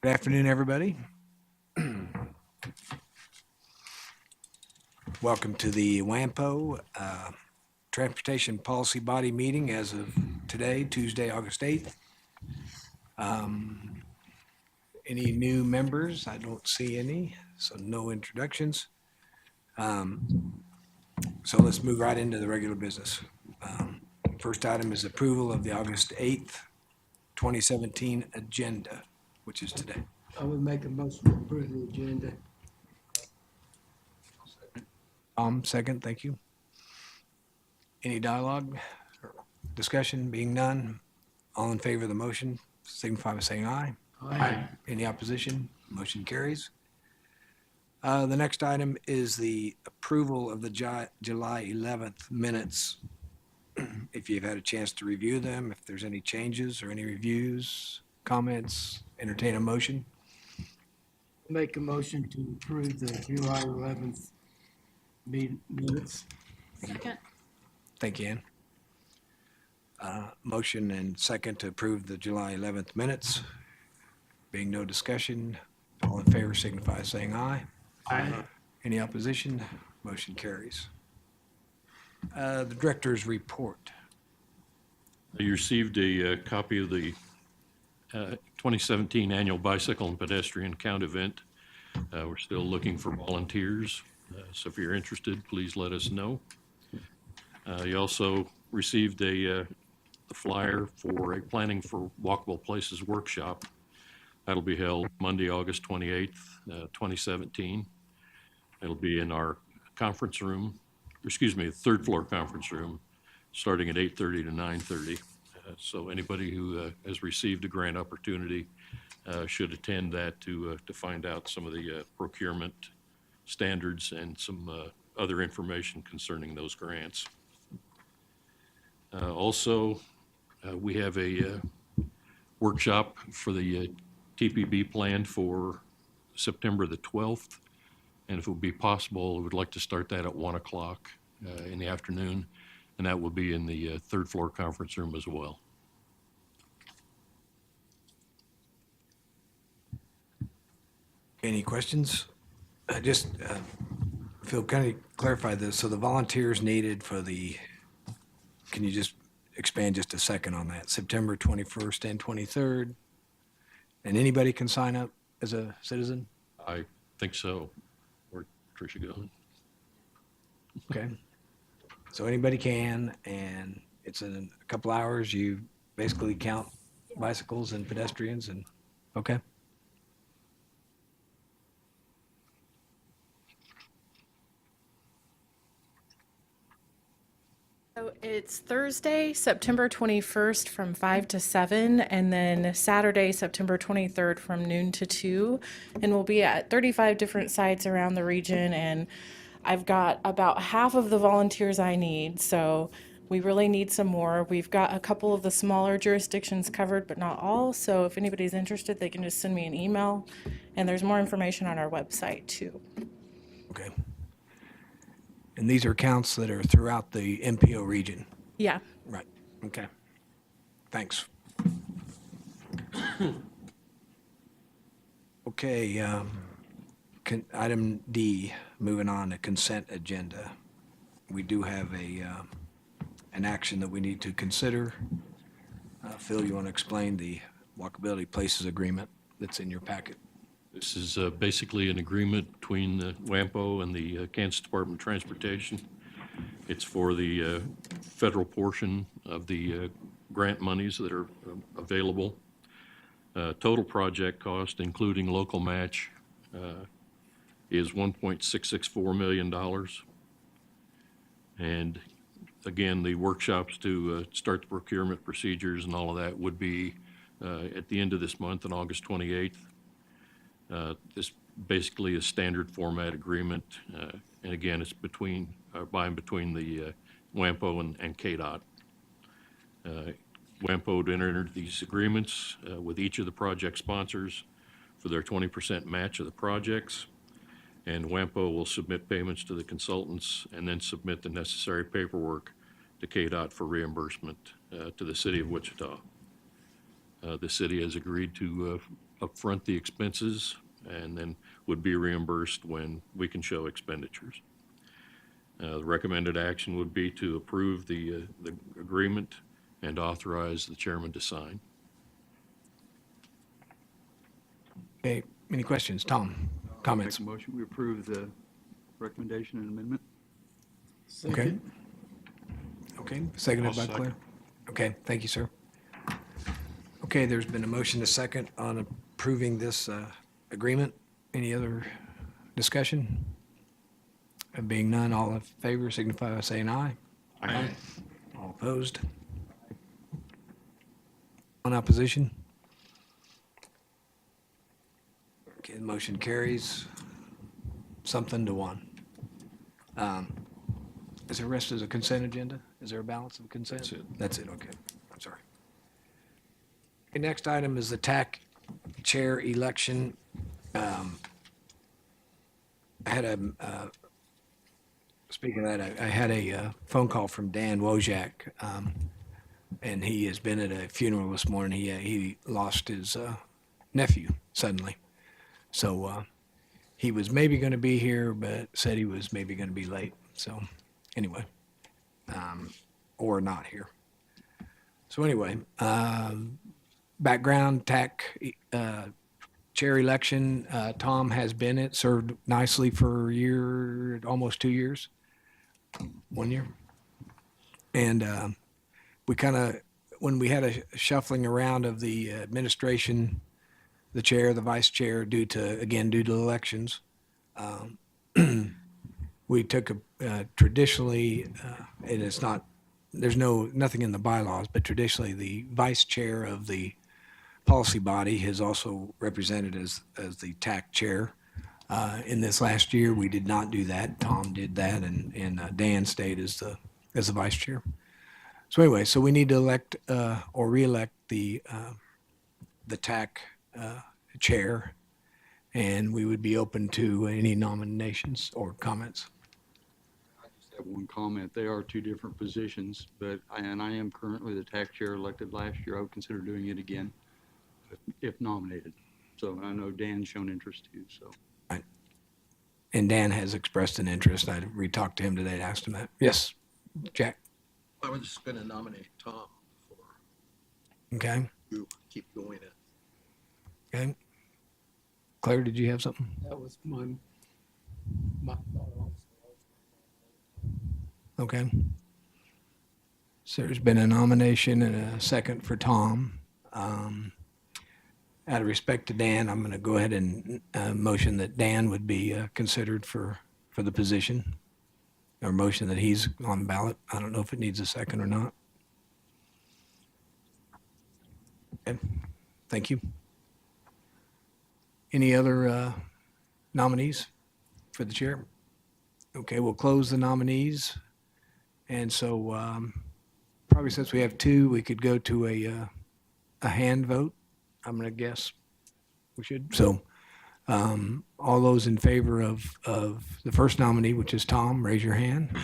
Good afternoon, everybody. Welcome to the WAMPO Transportation Policy Body Meeting as of today, Tuesday, August 8th. Any new members? I don't see any, so no introductions. So let's move right into the regular business. First item is approval of the August 8th, 2017 agenda, which is today. I would make a motion to approve the agenda. Second, thank you. Any dialogue or discussion? Being none, all in favor of the motion, signify by saying aye. Aye. Any opposition? Motion carries. The next item is the approval of the July 11th minutes. If you've had a chance to review them, if there's any changes or any reviews, comments, entertain a motion. Make a motion to approve the July 11th minutes. Second. Thank you, Ann. Motion and second to approve the July 11th minutes. Being no discussion, all in favor signify by saying aye. Aye. Any opposition? Motion carries. The director's report. You received a copy of the 2017 Annual Bicycle and Pedestrian Count event. We're still looking for volunteers, so if you're interested, please let us know. You also received a flyer for a Planning for Walkable Places workshop. That'll be held Monday, August 28th, 2017. It'll be in our conference room, the third floor conference room, starting at 8:30 to 9:30. So anybody who has received a grant opportunity should attend that to find out some of the procurement standards and some other information concerning those grants. Also, we have a workshop for the TPB planned for September the 12th. And if it would be possible, we would like to start that at 1 o'clock in the afternoon. And that will be in the third floor conference room as well. Any questions? I just, Phil, kind of clarify this. So the volunteers needed for can you just expand just a second on that? September 21st and 23rd? And anybody can sign up as a citizen? I think so. Where'd Tricia go? Okay. So anybody can, and it's in a couple hours. You basically count bicycles and pedestrians and, okay. So it's Thursday, September 21st from 5 to 7, and then Saturday, September 23rd from noon to 2. And we'll be at 35 different sites around the region, and I've got about half of the volunteers I need, so we really need some more. We've got a couple of the smaller jurisdictions covered, but not all, so if anybody's interested, they can just send me an email, and there's more information on our website too. Okay. And these are counts that are throughout the MPO region? Yeah. Right, okay. Thanks. Okay, item D, moving on to consent agenda. We do have an action that we need to consider. Phil, you want to explain the Walkability Places Agreement that's in your packet? This is basically an agreement between the WAMPO and the Kansas Department of Transportation. It's for the federal portion of the grant monies that are available. Total project cost, including local match, is $1.664 million. And again, the workshops to start the procurement procedures and all of that would be at the end of this month on August 28th. This basically is standard format agreement, and again, it's by and between the WAMPO and KDOT. WAMPO entered these agreements with each of the project sponsors for their 20% match of the projects, and WAMPO will submit payments to the consultants and then submit the necessary paperwork to KDOT for reimbursement to the city of Wichita. The city has agreed to upfront the expenses and then would be reimbursed when we can show expenditures. The recommended action would be to approve the agreement and authorize the chairman to sign. Okay, any questions? Tom, comments? Make a motion, we approve the recommendation and amendment. Okay. Second. Okay, seconded by I'll Claire. Okay, thank you, sir. Okay, there's been a motion to second on approving this agreement. Any other discussion? And being none, all in favor signify by saying aye. Aye. All opposed? One opposition? Okay, the motion carries something to one. Is the rest of the consent agenda? Is there a balance of consent? That's it. That's it, okay. I'm sorry. Okay, next item is the TAC chair election. I had speaking of that, I had a phone call from Dan Wojak, and he has been at a funeral this morning. He lost his nephew suddenly. So he was maybe going to be here, but said he was maybe going to be late. So anyway, or not here. So anyway, background TAC chair election. Tom has been it, served nicely for a year, almost 2 years, 1 year. And we kind of, when we had a shuffling around of the administration, the chair, the vice chair, due to elections, we took traditionally, and it's not, there's nothing in the bylaws, but traditionally the vice chair of the policy body has also represented as the TAC chair. In this last year, we did not do that. Tom did that, and Dan stayed as the vice chair. So anyway, so we need to elect or re-elect the TAC chair, and we would be open to any nominations or comments. I just have one comment. They are two different positions, but I am currently the TAC chair elected last year. I would consider doing it again if nominated. So I know Dan's shown interest too, so. And Dan has expressed an interest. I re-talked to him today and asked him that. Yes, Jack. I was going to nominate Tom for Okay. you. Keep going it. Okay. Claire, did you have something? That was my thought also. Okay. So there's been a nomination and a second for Tom. Out of respect to Dan, I'm going to go ahead and motion that Dan would be considered for the position, or motion that he's on the ballot. I don't know if it needs a second or not. Okay. Thank you. Any other nominees for the chair? Okay, we'll close the nominees. And so probably since we have two, we could go to a hand vote. I'm going to guess we should. So all those in favor of the first nominee, which is Tom, raise your hand.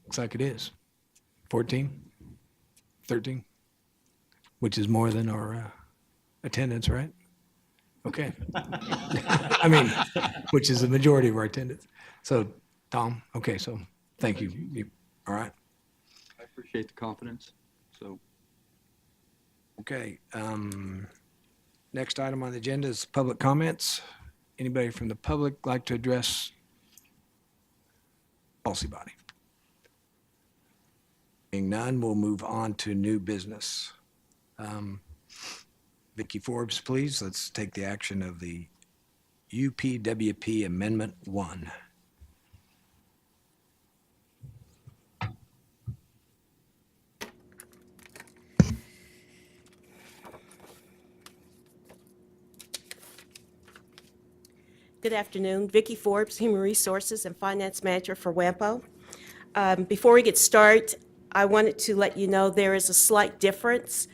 Looks like it is. 14, 13, which is more than our attendance, right? Okay. I mean, which is the majority of our attendance. So, Tom, okay, so thank you. All right. I appreciate the confidence, so. Okay. Next item on the agenda is public comments. Anybody from the public like to address policy body? Being none, we'll move on to new business. Vicki Forbes, please. Let's take the action of the UPWP Amendment 1. Good afternoon. Vicki Forbes, Human Resources and Finance Manager for WAMPO. Before we get started, I wanted to let you know there is a slight difference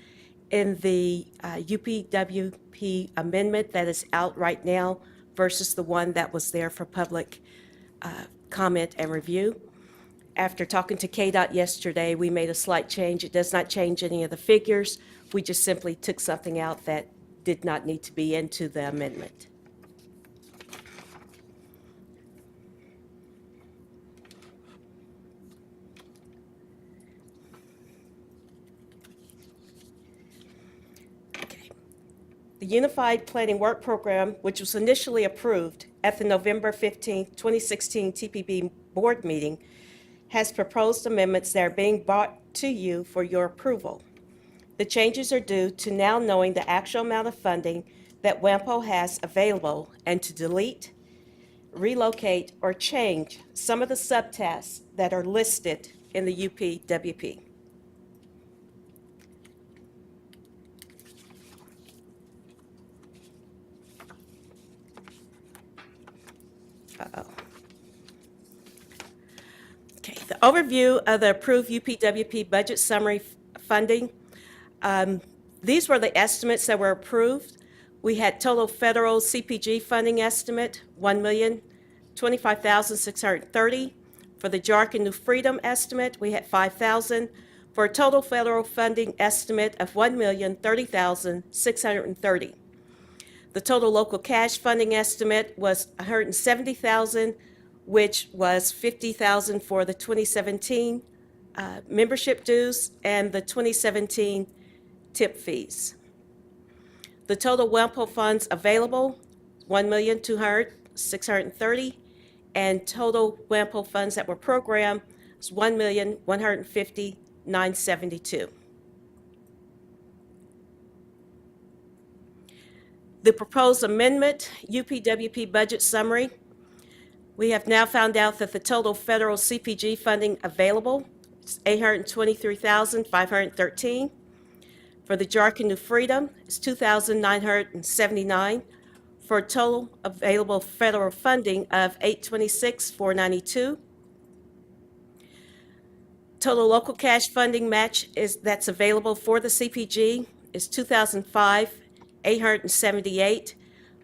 in the UPWP amendment that is out right now versus the one that was there for public comment and review. After talking to KDOT yesterday, we made a slight change. It does not change any of the figures. We just simply took something out that did not need to be into the amendment. Okay. The Unified Planning Work Program, which was initially approved at the November 15, 2016 TPB Board meeting, has proposed amendments that are being brought to you for your approval. The changes are due to now knowing the actual amount of funding that WAMPO has available and to delete, relocate, or change some of the subtasks that are listed in the UPWP. Okay, the overview of the approved UPWP budget summary funding. These were the estimates that were approved. We had total federal CPG funding estimate, $1,025,630. For the JARC and New Freedom estimate, we had $5,000, for a total federal funding estimate of $1,030,630. The total local cash funding estimate was $170,000, which was $50,000 for the 2017 membership dues and the 2017 tip fees. The total WAMPO funds available, $1,200,630, and total WAMPO funds that were programmed is $1,150,972. The proposed amendment, UPWP budget summary. We have now found out that the total federal CPG funding available is $823,513. For the JARC and New Freedom, it's $2,979, for a total available federal funding of $826,492. Total local cash funding match that's available for the CPG is $2,005,878,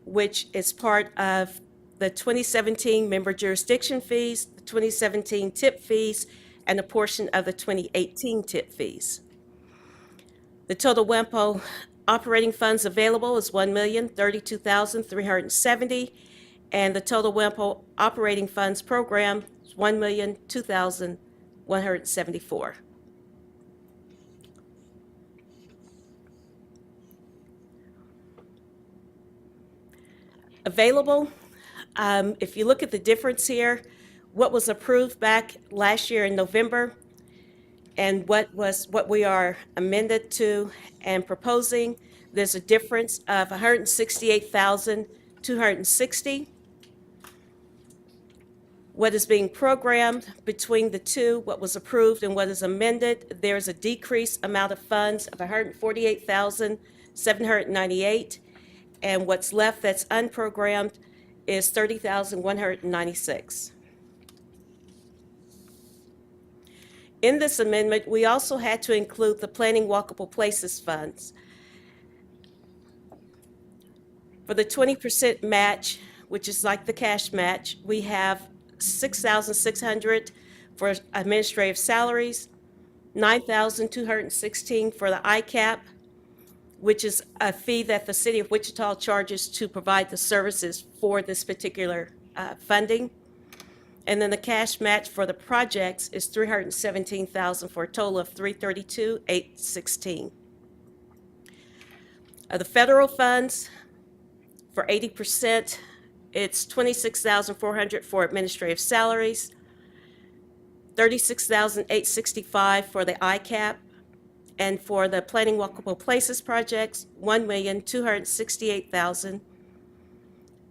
which is part of the 2017 member jurisdiction fees, the 2017 tip fees, and a portion of the 2018 tip fees. The total WAMPO operating funds available is $1,032,370, and the total WAMPO operating funds program is $1,002,174. Available, if you look at the difference here, what was approved back last year in November and what we are amended to and proposing, there's a difference of $168,260. What is being programmed between the two, what was approved and what is amended, there's a decreased amount of funds of $148,798, and what's left that's unprogrammed is $30,196. In this amendment, we also had to include the Planning Walkable Places funds. For the 20% match, which is like the cash match, we have $6,600 for administrative salaries, $9,216 for the ICAP, which is a fee that the city of Wichita charges to provide the services for this particular funding. And then the cash match for the projects is $317,000 for a total of $332,816. The federal funds, for 80%, it's $26,400 for administrative salaries, $36,865 for the ICAP, and for the Planning Walkable Places projects, $1,268,000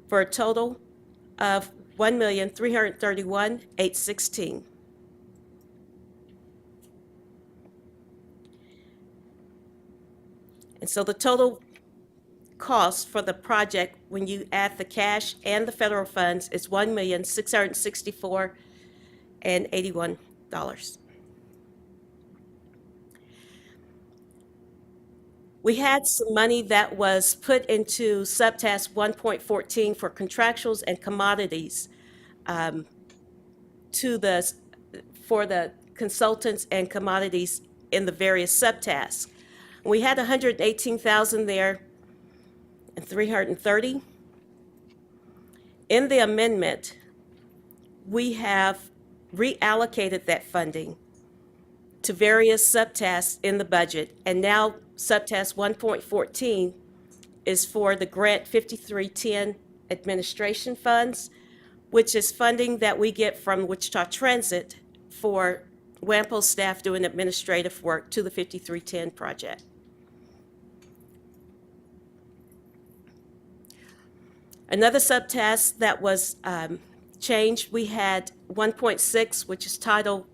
for a total of $1,331,816. And so the total cost for the project, when you add the cash and the federal funds, is $1,664,081. We had some money that was put into subtask 1.14 for contractuals and commodities for the consultants and commodities in the various subtasks. We had 118,000 there and 330. In the amendment, we have reallocated that funding to various subtasks in the budget, and now subtask 1.14 is for the grant 5310 administration funds, which is funding that we get from Wichita Transit for WAMPO staff doing administrative work to the 5310 project. Another subtask that was changed, we had 1.6, which is Title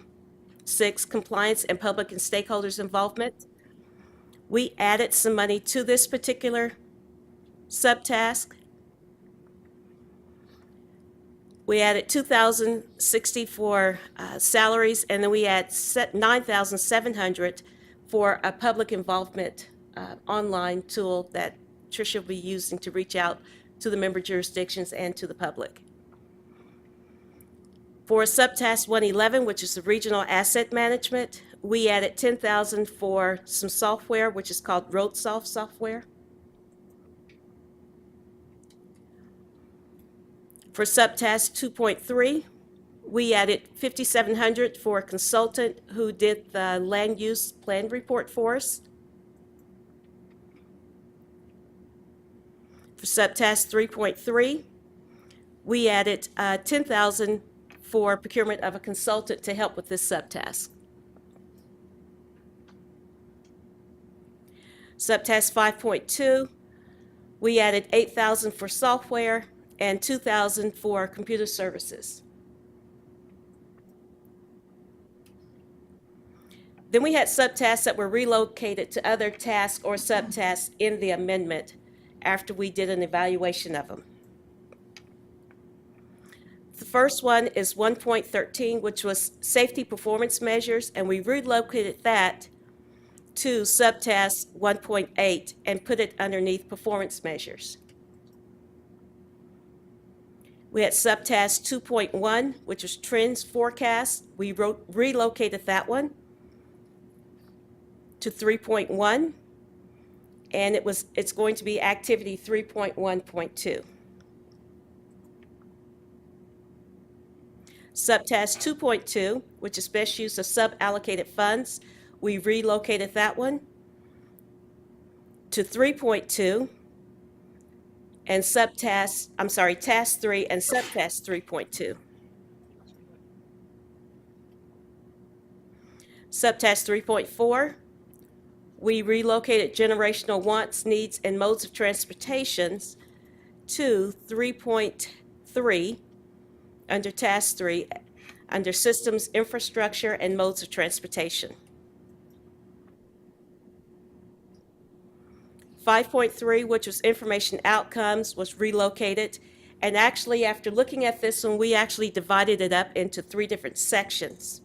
6 Compliance and Public and Stakeholders Involvement. We added some money to this particular subtask. We added 2,060 for salaries, and then we had 9,700 for a public involvement online tool that Tricia will be using to reach out to the member jurisdictions and to the public. For subtask 111, which is the regional asset management, we added 10,000 for some software, which is called RoadSoft software. For subtask 2.3, we added 5,700 for a consultant who did the land use plan report for us. For subtask 3.3, we added 10,000 for procurement of a consultant to help with this subtask. Subtask 5.2, we added 8,000 for software and 2,000 for computer services. Then we had subtasks that were relocated to other tasks or subtasks in the amendment after we did an evaluation of them. The first one is 1.13, which was safety performance measures, and we relocated that to subtask 1.8 and put it underneath performance measures. We had subtask 2.1, which was trends forecast. We relocated that one to 3.1, and it's going to be activity 3.1.2. Subtask 2.2, which is best use of sub-allocated funds, we relocated that one to 3.2, and task 3 and subtask 3.2. Subtask 3.4, we relocated generational wants, needs, and modes of transportations to 3.3 under task 3, under systems, infrastructure, and modes of transportation. 5.3, which was information outcomes, was relocated. And actually, after looking at this one, we actually divided it up into 3 different sections.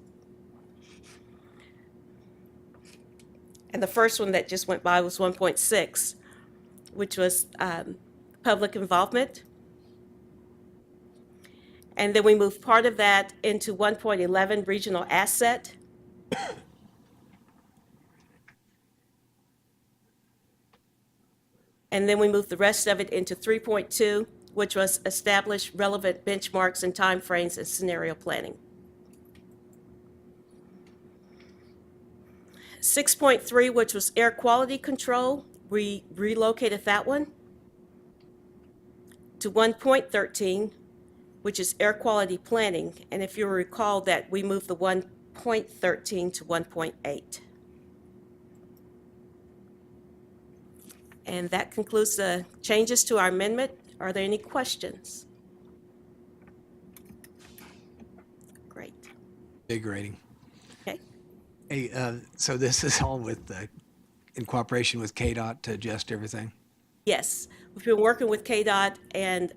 And the first one that just went by was 1.6, which was public involvement. And then we moved part of that into 1.11, regional asset. And then we moved the rest of it into 3.2, which was establish relevant benchmarks and timeframes and scenario planning. 6.3, which was air quality control, we relocated that one to 1.13, which is air quality planning. And if you recall that we moved the 1.13 to 1.8. And that concludes the changes to our amendment. Are there any questions? Great. Big rating. Okay. Hey, so this is all with, in cooperation with KDOT to adjust everything? Yes, we've been working with KDOT and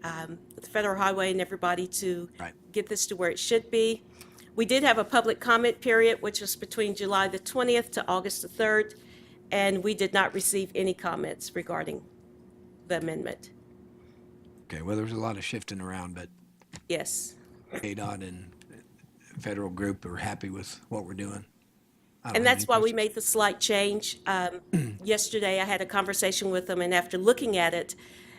the Federal Highway and everybody to Right. get this to where it should be. We did have a public comment period, which was between July the 20th to August the 3rd, and we did not receive any comments regarding the amendment. Okay, well, there was a lot of shifting around, but Yes, KDOT and federal group are happy with what we're doing. I don't And have that's any why we questions. made the slight change. Yesterday, I had a conversation with them, and after looking at it,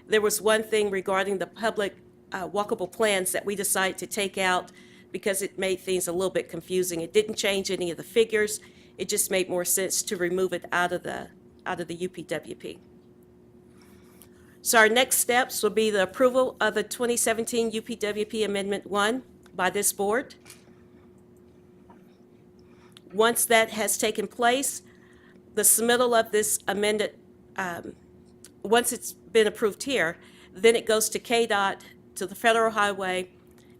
there was one thing regarding the public walkable plans that we decided to take out because it made things a little bit confusing. It didn't change any of the figures. It just made more sense to remove it out of the UPWP. So our next steps will be the approval of the 2017 UPWP Amendment 1 by this board. Once that has taken place, the submittal of this amended, once it's been approved here, then it goes to KDOT, to the Federal Highway,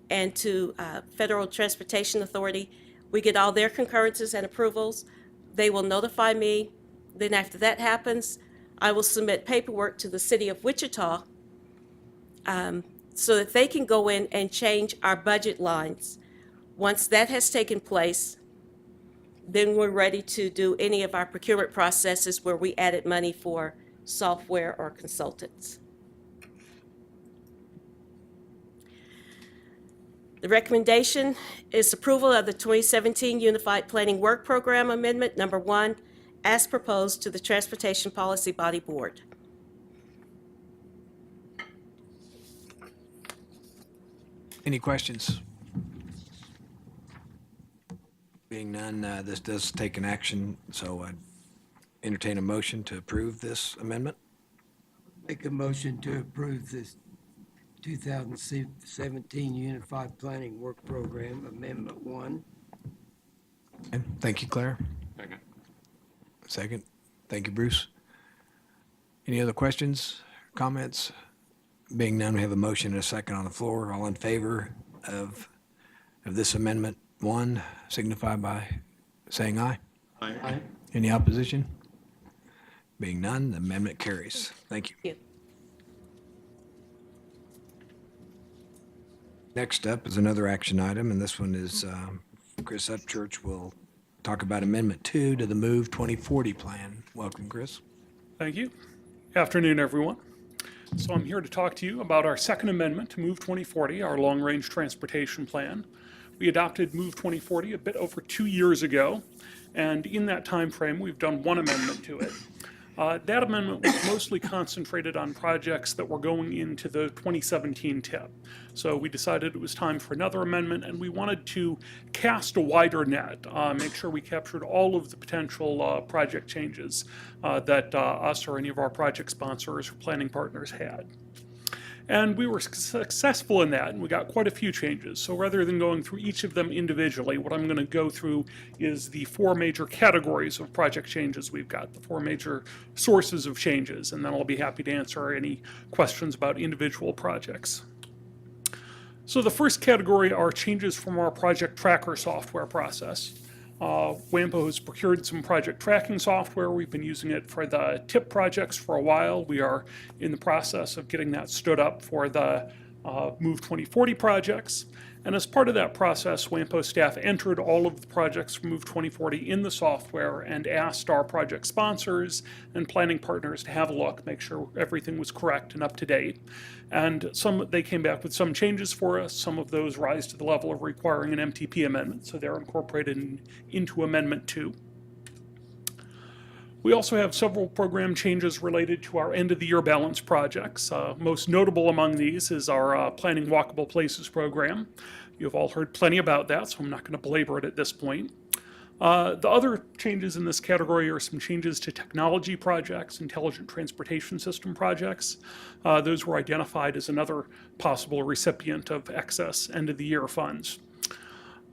and to Federal Transportation Authority. We get all their concurrences and approvals. They will notify me. Then after that happens, I will submit paperwork to the City of Wichita so that they can go in and change our budget lines. Once that has taken place, then we're ready to do any of our procurement processes where we added money for software or consultants. The recommendation is approval of the 2017 Unified Planning Work Program Amendment Number 1 as proposed to the Transportation Policy Body Board. Any questions? Being none, this does take an action, so I entertain a motion to approve this amendment. Make a motion to approve this 2017 Unified Planning Work Program Amendment 1. Okay, thank you, Claire. Second. Second. Thank you, Bruce. Any other questions, comments? Being none, we have a motion and a second on the floor. All in favor of this amendment 1, signify by saying aye. Aye. Any opposition? Being none, the amendment carries. Thank you. Thank you. Next up is another action item, and this one is Chris Upchurch will talk about Amendment 2 to the Move 2040 plan. Welcome, Chris. Thank you. Afternoon, everyone. So I'm here to talk to you about our second amendment to Move 2040, our long-range transportation plan. We adopted Move 2040 a bit over 2 years ago, and in that time frame, we've done one amendment to it. That amendment was mostly concentrated on projects that were going into the 2017 TIP. So we decided it was time for another amendment, and we wanted to cast a wider net, make sure we captured all of the potential project changes that us or any of our project sponsors or planning partners had. And we were successful in that, and we got quite a few changes. So rather than going through each of them individually, what I'm going to go through is the 4 major categories of project changes we've got, the 4 major sources of changes, and then I'll be happy to answer any questions about individual projects. So the first category are changes from our project tracker software process. WAMPO has procured some project tracking software. We've been using it for the TIP projects for a while. We are in the process of getting that stood up for the Move 2040 projects. And as part of that process, WAMPO staff entered all of the projects from Move 2040 in the software and asked our project sponsors and planning partners to have a look, make sure everything was correct and up to date. And they came back with some changes for us. Some of those rise to the level of requiring an MTP amendment, so they're incorporated into Amendment 2. We also have several program changes related to our end-of-the-year balance projects. Most notable among these is our Planning Walkable Places program. You've all heard plenty about that, so I'm not going to belabor it at this point. The other changes in this category are some changes to technology projects, intelligent transportation system projects. Those were identified as another possible recipient of excess end-of-the-year funds.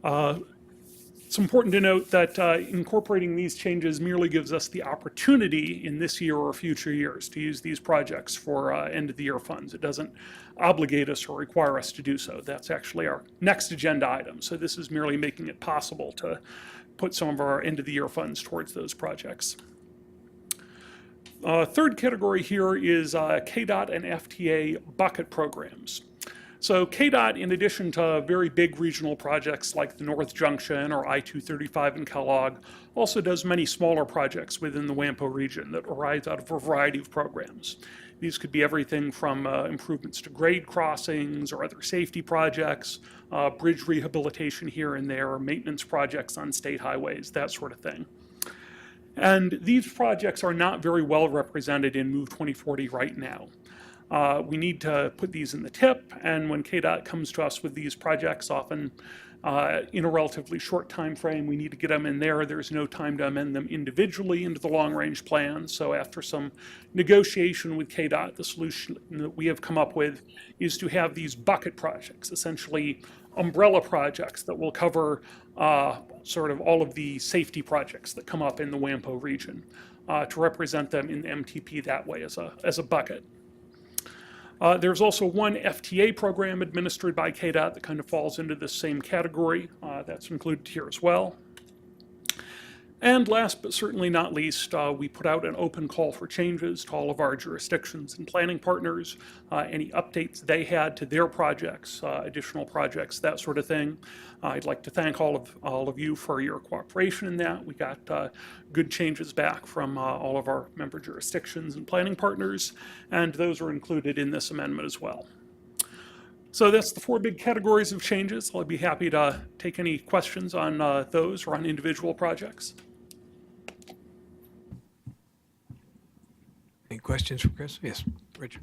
It's important to note that incorporating these changes merely gives us the opportunity in this year or future years to use these projects for end-of-the-year funds. It doesn't obligate us or require us to do so. That's actually our next agenda item. So this is merely making it possible to put some of our end-of-the-year funds towards those projects. Third category here is KDOT and FTA bucket programs. So KDOT, in addition to very big regional projects like the North Junction or I-235 in Kellogg, also does many smaller projects within the WAMPO region that arise out of a variety of programs. These could be everything from improvements to grade crossings or other safety projects, bridge rehabilitation here and there, maintenance projects on state highways, that sort of thing. And these projects are not very well represented in Move 2040 right now. We need to put these in the tip, and when KDOT comes to us with these projects, often in a relatively short time frame, we need to get them in there. There's no time to amend them individually into the long-range plan. So after some negotiation with KDOT, the solution that we have come up with is to have these bucket projects, essentially umbrella projects that will cover sort of all of the safety projects that come up in the WAMPO region, to represent them in the MTP that way as a bucket. There's also one FTA program administered by KDOT that kind of falls into the same category. That's included here as well. And last but certainly not least, we put out an open call for changes to all of our jurisdictions and planning partners, any updates they had to their projects, additional projects, that sort of thing. I'd like to thank all of you for your cooperation in that. We got good changes back from all of our member jurisdictions and planning partners, and those are included in this amendment as well. So that's the 4 big categories of changes. I'll be happy to take any questions on those or on individual projects. Any questions for Chris? Yes, Richard.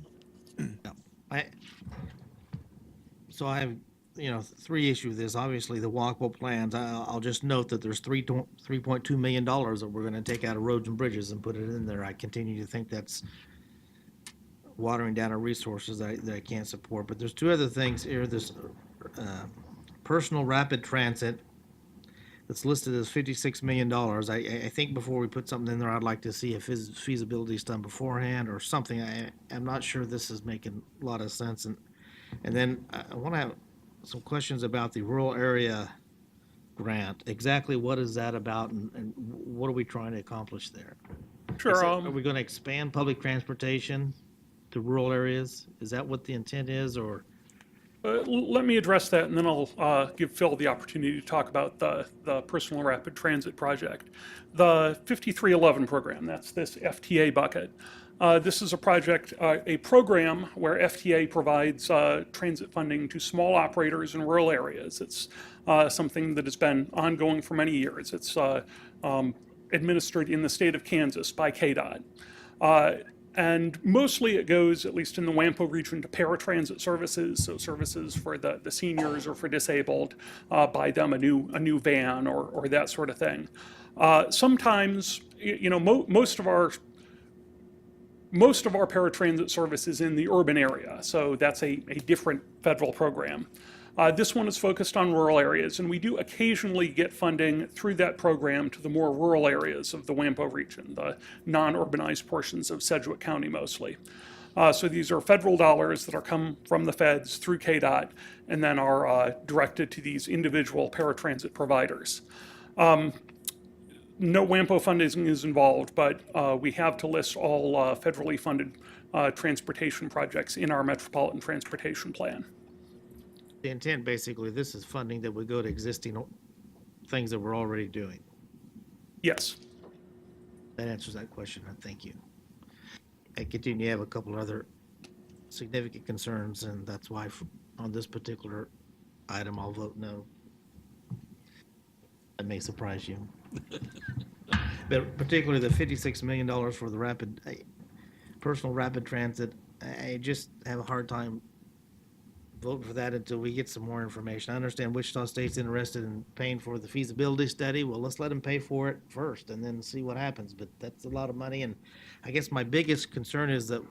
So I have, 3 issues with this. Obviously, the walkable plans, I'll just note that there's $3.2 million that we're gonna take out of roads and bridges and put it in there. I continue to think that's watering down our resources that I can't support. But there's 2 other things here. This personal rapid transit that's listed as $56 million. I think before we put something in there, I'd like to see if his feasibility is done beforehand or something. I'm not sure this is making a lot of sense. And then I want to have some questions about the rural area grant. Exactly what is that about, and what are we trying to accomplish there? Sure. Are we going to expand public transportation to rural areas? Is that what the intent is, or? Let me address that, and then I'll give Phil the opportunity to talk about the personal rapid transit project. The 5311 program, that's this FTA bucket. This is a project, a program where FTA provides transit funding to small operators in rural areas. It's something that has been ongoing for many years. It's administered in the state of Kansas by KDOT. And mostly it goes, at least in the WAMPO region, to paratransit services, so services for the seniors or for disabled, buy them a new van or that sort of thing. Sometimes, most of our paratransit service is in the urban area, so that's a different federal program. This one is focused on rural areas, and we do occasionally get funding through that program to the more rural areas of the WAMPO region, the non-urbanized portions of Sedgwick County mostly. So these are federal dollars that are come from the feds through KDOT and then are directed to these individual paratransit providers. No WAMPO funding is involved, but we have to list all federally funded transportation projects in our Metropolitan Transportation Plan. The intent, basically, this is funding that would go to existing things that we're already doing. Yes. That answers that question. Thank you. I continue to have a couple other significant concerns, and that's why on this particular item, I'll vote no. That may surprise you. But particularly the $56 million for the personal rapid transit, I just have a hard time voting for that until we get some more information. I understand Wichita State's interested in paying for the feasibility study. Well, let's let them pay for it first and then see what happens. But that's a lot of money. And I guess my biggest concern is that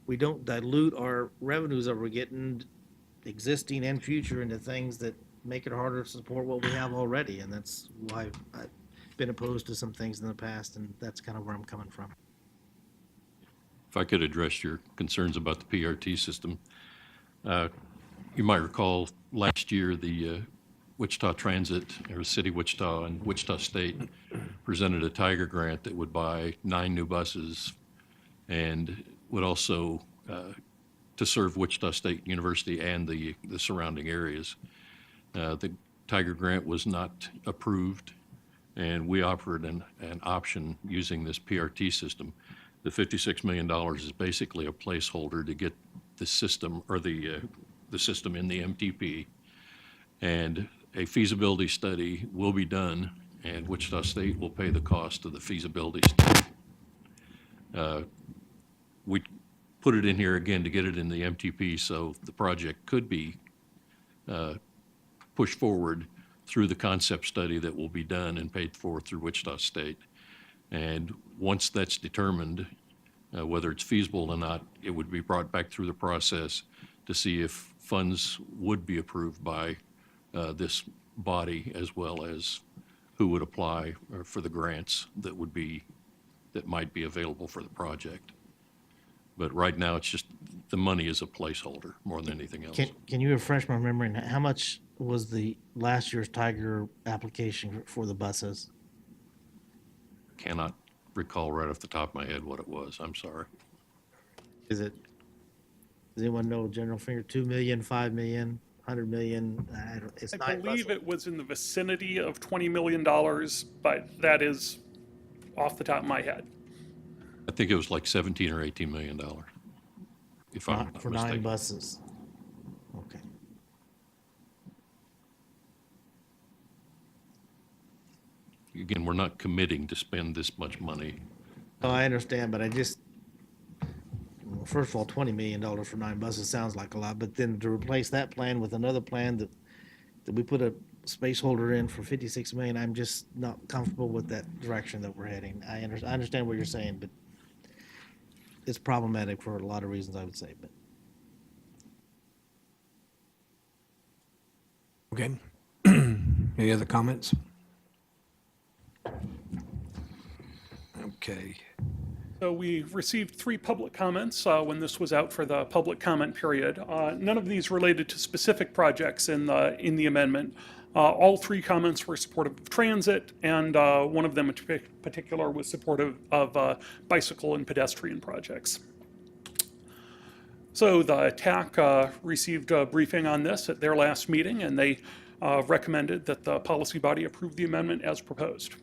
we don't dilute our revenues that we're getting, existing and future, into things that make it harder to support what we have already. And that's why I've been opposed to some things in the past, and that's kind of where I'm coming from. If I could address your concerns about the PRT system. You might recall last year, the Wichita Transit, or City of Wichita and Wichita State presented a Tiger grant that would buy 9 new buses and would also, to serve Wichita State University and the surrounding areas. The Tiger grant was not approved, and we offered an option using this PRT system. The $56 million is basically a placeholder to get the system, or the system in the MTP. And a feasibility study will be done, and Wichita State will pay the cost of the feasibility study. We put it in here again to get it in the MTP, so the project could be pushed forward through the concept study that will be done and paid for through Wichita State. And once that's determined, whether it's feasible or not, it would be brought back through the process to see if funds would be approved by this body, as well as who would apply for the grants that might be available for the project. But right now, it's just, the money is a placeholder more than anything else. Can you refresh my memory? And how much was the last year's Tiger application for the buses? Cannot recall right off the top of my head what it was. I'm sorry. Does anyone know general figure? 2 million, 5 million, 100 million? It's I nine believe buses. it was in the vicinity of $20 million, but that is off the top of my head. I think it was like 17 or 18 million dollars, if I'm not For 9 mistaken. buses. Okay. Again, we're not committing to spend this much money. No, I understand, but well, first of all, $20 million for 9 buses sounds like a lot, but then to replace that plan with another plan that we put a space holder in for 56 million, I'm just not comfortable with that direction that we're heading. I understand what you're saying, but it's problematic for a lot of reasons, I would say, but. Okay. Any other comments? Okay. So we received 3 public comments when this was out for the public comment period. None of these related to specific projects in the amendment. All 3 comments were supportive of transit, and one of them in particular was supportive of bicycle and pedestrian projects. So the TAC received a briefing on this at their last meeting, and they recommended that the policy body approve the amendment as proposed.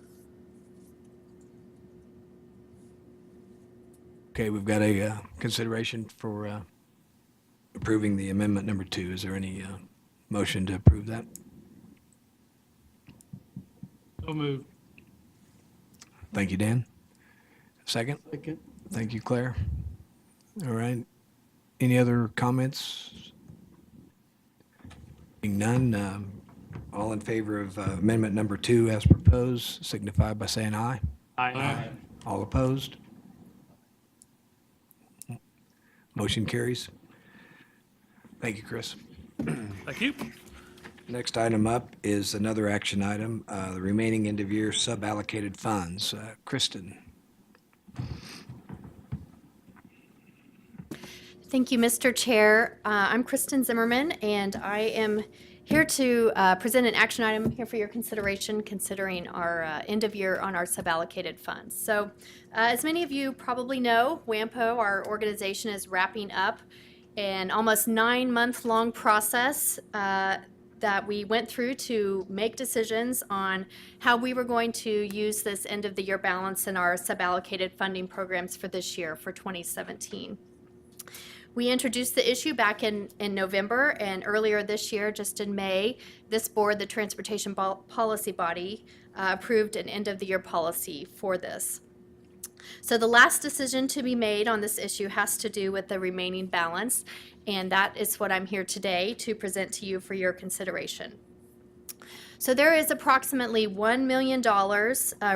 Okay, we've got a consideration for approving the amendment number 2. Is there any motion to approve that? So moved. Thank you, Dan. Second? Second. Thank you, Claire. All right. Any other comments? Being none, all in favor of amendment number 2 as proposed, signify by saying aye. Aye. All opposed? Motion carries. Thank you, Chris. Thank you. Next item up is another action item, the remaining end-of-year sub-allocated funds. Kristen. Thank you, Mr. Chair. I'm Kristen Zimmerman, and I am here to present an action item here for your consideration, considering our end of year on our sub-allocated funds. So as many of you probably know, WAMPO, our organization, is wrapping up an almost 9-month-long process that we went through to make decisions on how we were going to use this end of the year balance in our sub-allocated funding programs for this year, for 2017. We introduced the issue back in November, and earlier this year, just in May, this board, the Transportation Policy Body, approved an end-of-the-year policy for this. So the last decision to be made on this issue has to do with the remaining balance, and that is what I'm here today to present to you for your consideration. So there is approximately $1 million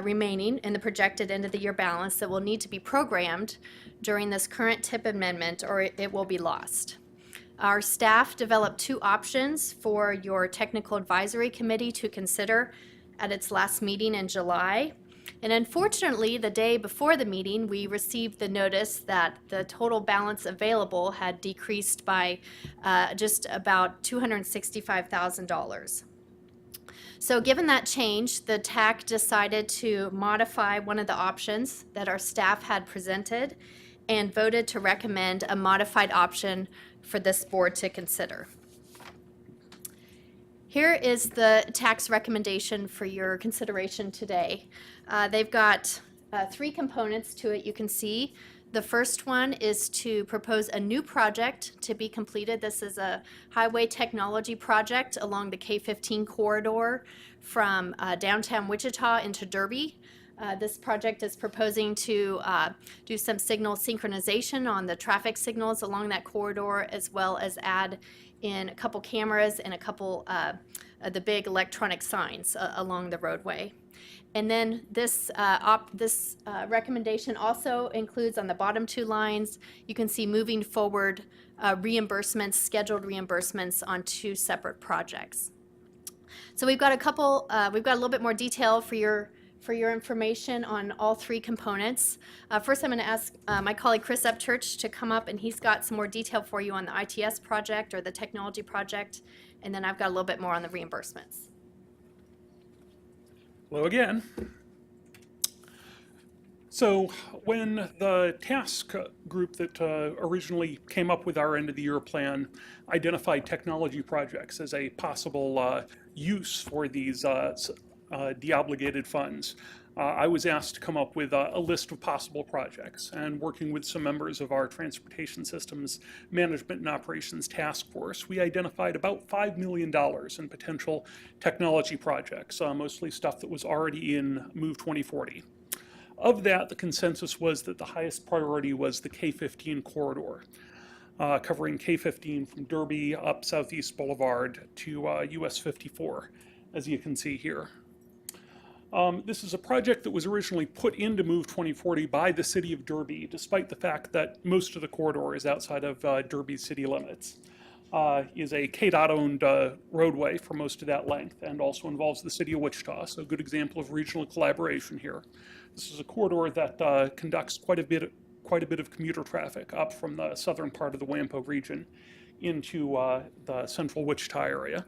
remaining in the projected end-of-the-year balance that will need to be programmed during this current TIP amendment, or it will be lost. Our staff developed 2 options for your technical advisory committee to consider at its last meeting in July. And unfortunately, the day before the meeting, we received the notice that the total balance available had decreased by just about $265,000. So given that change, the TAC decided to modify one of the options that our staff had presented and voted to recommend a modified option for this board to consider. Here is the TAC's recommendation for your consideration today. They've got 3 components to it. You can see The first one is to propose a new project to be completed. This is a highway technology project along the K-15 corridor from downtown Wichita into Derby. This project is proposing to do some signal synchronization on the traffic signals along that corridor, as well as add in a couple cameras and a couple the big electronic signs along the roadway. And then this recommendation also includes on the bottom two lines, you can see moving forward reimbursements, scheduled reimbursements on two separate projects. So we've got a little bit more detail for your information on all three components. First, I'm going to ask my colleague Chris Upchurch to come up, and he's got some more detail for you on the ITS project or the technology project, and then I've got a little bit more on the reimbursements. Hello again. So when the task group that originally came up with our end of the year plan identified technology projects as a possible use for these deobligated funds, I was asked to come up with a list of possible projects, and working with some members of our Transportation Systems Management and Operations Task Force, we identified about $5 million in potential technology projects, mostly stuff that was already in Move 2040. Of that, the consensus was that the highest priority was the K-15 corridor, covering K-15 from Derby up Southeast Boulevard to US 54, as you can see here. This is a project that was originally put into Move 2040 by the city of Derby, despite the fact that most of the corridor is outside of Derby's city limits. Is a KDOT-owned roadway for most of that length, and also involves the city of Wichita, so a good example of regional collaboration here. This is a corridor that conducts quite a bit of commuter traffic up from the southern part of the WAMPO region into the central Wichita area.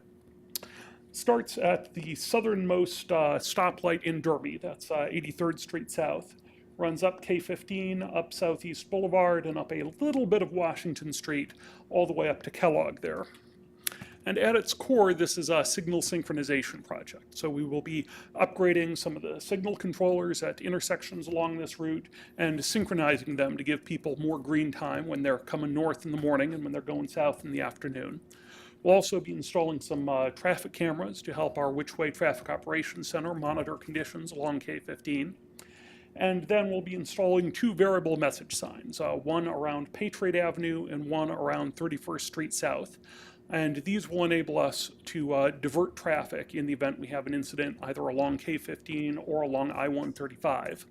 Starts at the southernmost stoplight in Derby, that's 83rd Street South. Runs up K-15, up Southeast Boulevard, and up a little bit of Washington Street, all the way up to Kellogg there. And at its core, this is a signal synchronization project. So we will be upgrading some of the signal controllers at intersections along this route and synchronizing them to give people more green time when they're coming north in the morning and when they're going south in the afternoon. We'll also be installing some traffic cameras to help our Which-Way Traffic Operations Center monitor conditions along K-15. And then we'll be installing two variable message signs, one around Patriot Avenue and one around 31st Street South. And these will enable us to divert traffic in the event we have an incident either along K-15 or along I-135.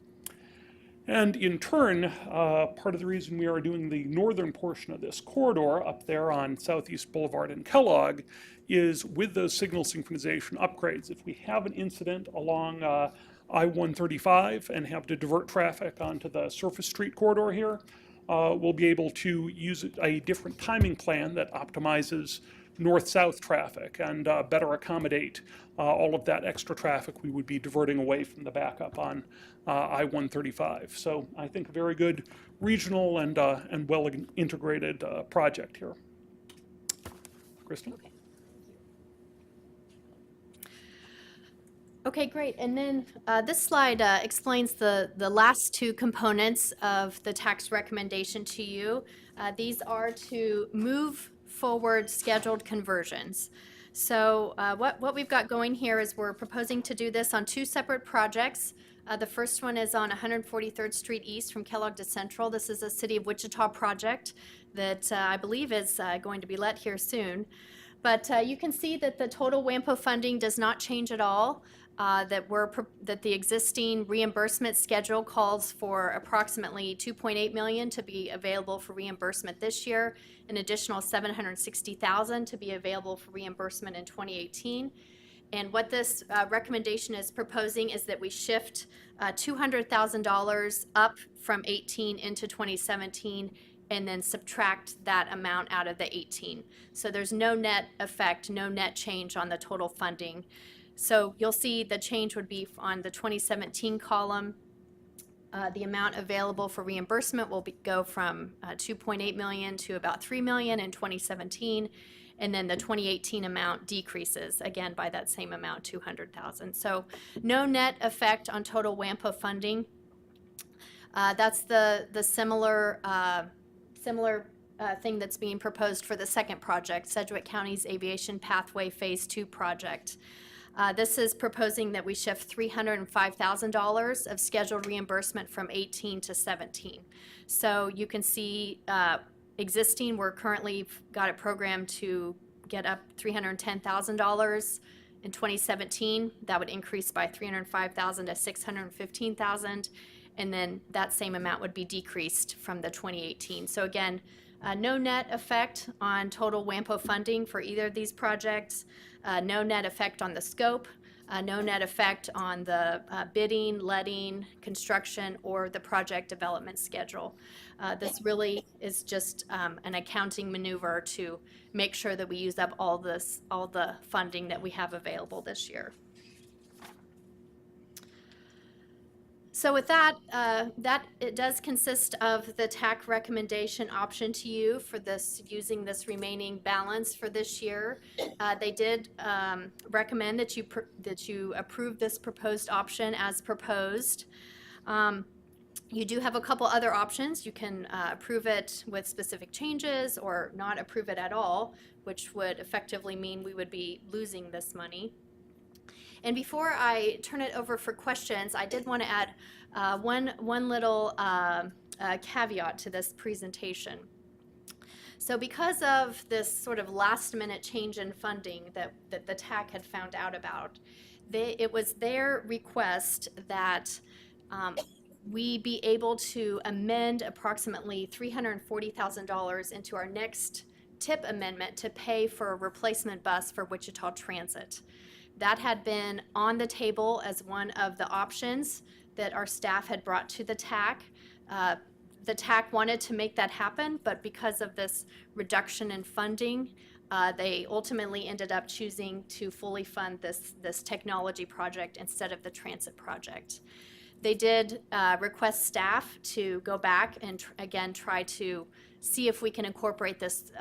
And in turn, part of the reason we are doing the northern portion of this corridor up there on Southeast Boulevard and Kellogg is with those signal synchronization upgrades. If we have an incident along I-135 and have to divert traffic onto the surface street corridor here, we'll be able to use a different timing plan that optimizes north-south traffic and better accommodate all of that extra traffic we would be diverting away from the backup on I-135. So I think a very good regional and well-integrated project here. Kristen? Okay, great. And then this slide explains the last two components of the tax recommendation to you. These are to move forward scheduled conversions. So what we've got going here is we're proposing to do this on two separate projects. The first one is on 143rd Street East from Kellogg to Central. This is a City of Wichita project that I believe is going to be let here soon. But you can see that the total WAMPO funding does not change at all. That the existing reimbursement schedule calls for approximately $2.8 million to be available for reimbursement this year, an additional $760,000 to be available for reimbursement in 2018. And what this recommendation is proposing is that we shift $200,000 up from 18 into 2017 and then subtract that amount out of the 18. So there's no net effect, no net change on the total funding. So you'll see the change would be on the 2017 column. The amount available for reimbursement will go from $2.8 million to about $3 million in 2017. And then the 2018 amount decreases, again, by that same amount, $200,000. So no net effect on total WAMPO funding. That's the similar thing that's being proposed for the second project, Sedgwick County's Aviation Pathway Phase 2 project. This is proposing that we shift $305,000 of scheduled reimbursement from 18 to 17. So you can see existing, we're currently got it programmed to get up $310,000 in 2017. That would increase by $305,000 to $615,000, and then that same amount would be decreased from the 2018. So again, no net effect on total WAMPO funding for either of these projects, no net effect on the scope, no net effect on the bidding, letting, construction, or the project development schedule. This really is just an accounting maneuver to make sure that we use up all the funding that we have available this year. So with that, it does consist of the TAC recommendation option to you for this, using this remaining balance for this year. They did recommend that you approve this proposed option as proposed. You do have a couple other options. You can approve it with specific changes or not approve it at all, which would effectively mean we would be losing this money. And before I turn it over for questions, I did want to add one little caveat to this presentation. So because of this sort of last minute change in funding that the TAC had found out about, it was their request that we be able to amend approximately $340,000 into our next TIP amendment to pay for a replacement bus for Wichita Transit. That had been on the table as one of the options that our staff had brought to the TAC. The TAC wanted to make that happen, but because of this reduction in funding, they ultimately ended up choosing to fully fund this technology project instead of the transit project. They did request staff to go back and again try to see if we can incorporate this.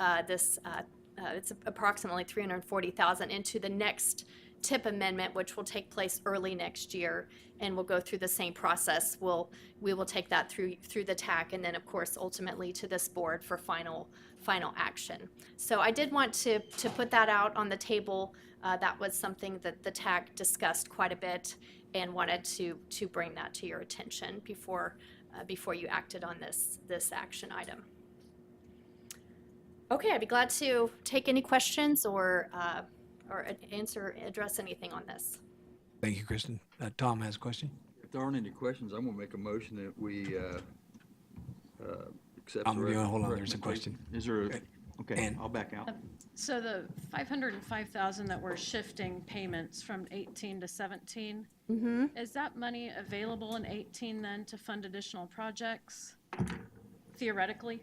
It's approximately $340,000 into the next TIP amendment, which will take place early next year, and we'll go through the same process. We will take that through the TAC, and then of course ultimately to this board for final action. So I did want to put that out on the table. That was something that the TAC discussed quite a bit, and wanted to bring that to your attention before you acted on this action item. Okay, I'd be glad to take any questions or address anything on this. Thank you, Kristen. Tom has a question. If there aren't any questions, I'm gonna make a motion that we accept. Hold on, there's a question. Is there, Okay. okay, Ann? I'll back out. So the 505,000 that we're shifting payments from 18 to 17, is that money available in 18 then to fund additional projects, theoretically?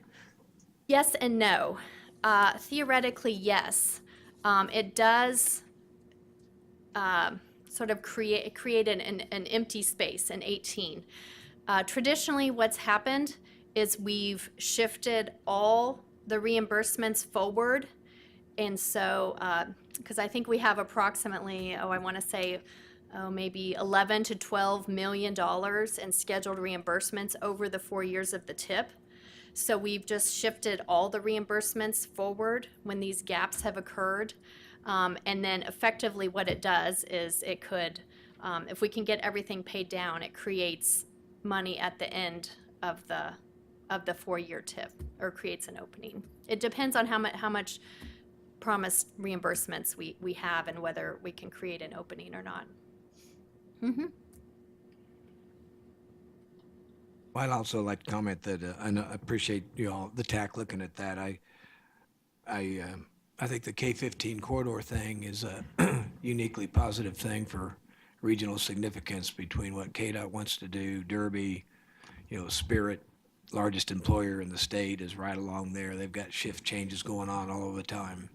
Yes and no. Theoretically, yes. It does sort of create an empty space in 18. Traditionally, what's happened is we've shifted all the reimbursements forward. And so, because I think we have approximately, I want to say, maybe $11 to $12 million in scheduled reimbursements over the 4 years of the TIP. So we've just shifted all the reimbursements forward when these gaps have occurred. And then effectively what it does is it could, if we can get everything paid down, it creates money at the end of the 4-year TIP, or creates an opening. It depends on how much promised reimbursements we have and whether we can create an opening or not. I'd also like to comment that I appreciate the TAC looking at that. I think the K-15 corridor thing is a uniquely positive thing for regional significance between what KDOT wants to do. Derby, Spirit, largest employer in the state, is right along there. They've got shift changes going on all of the time.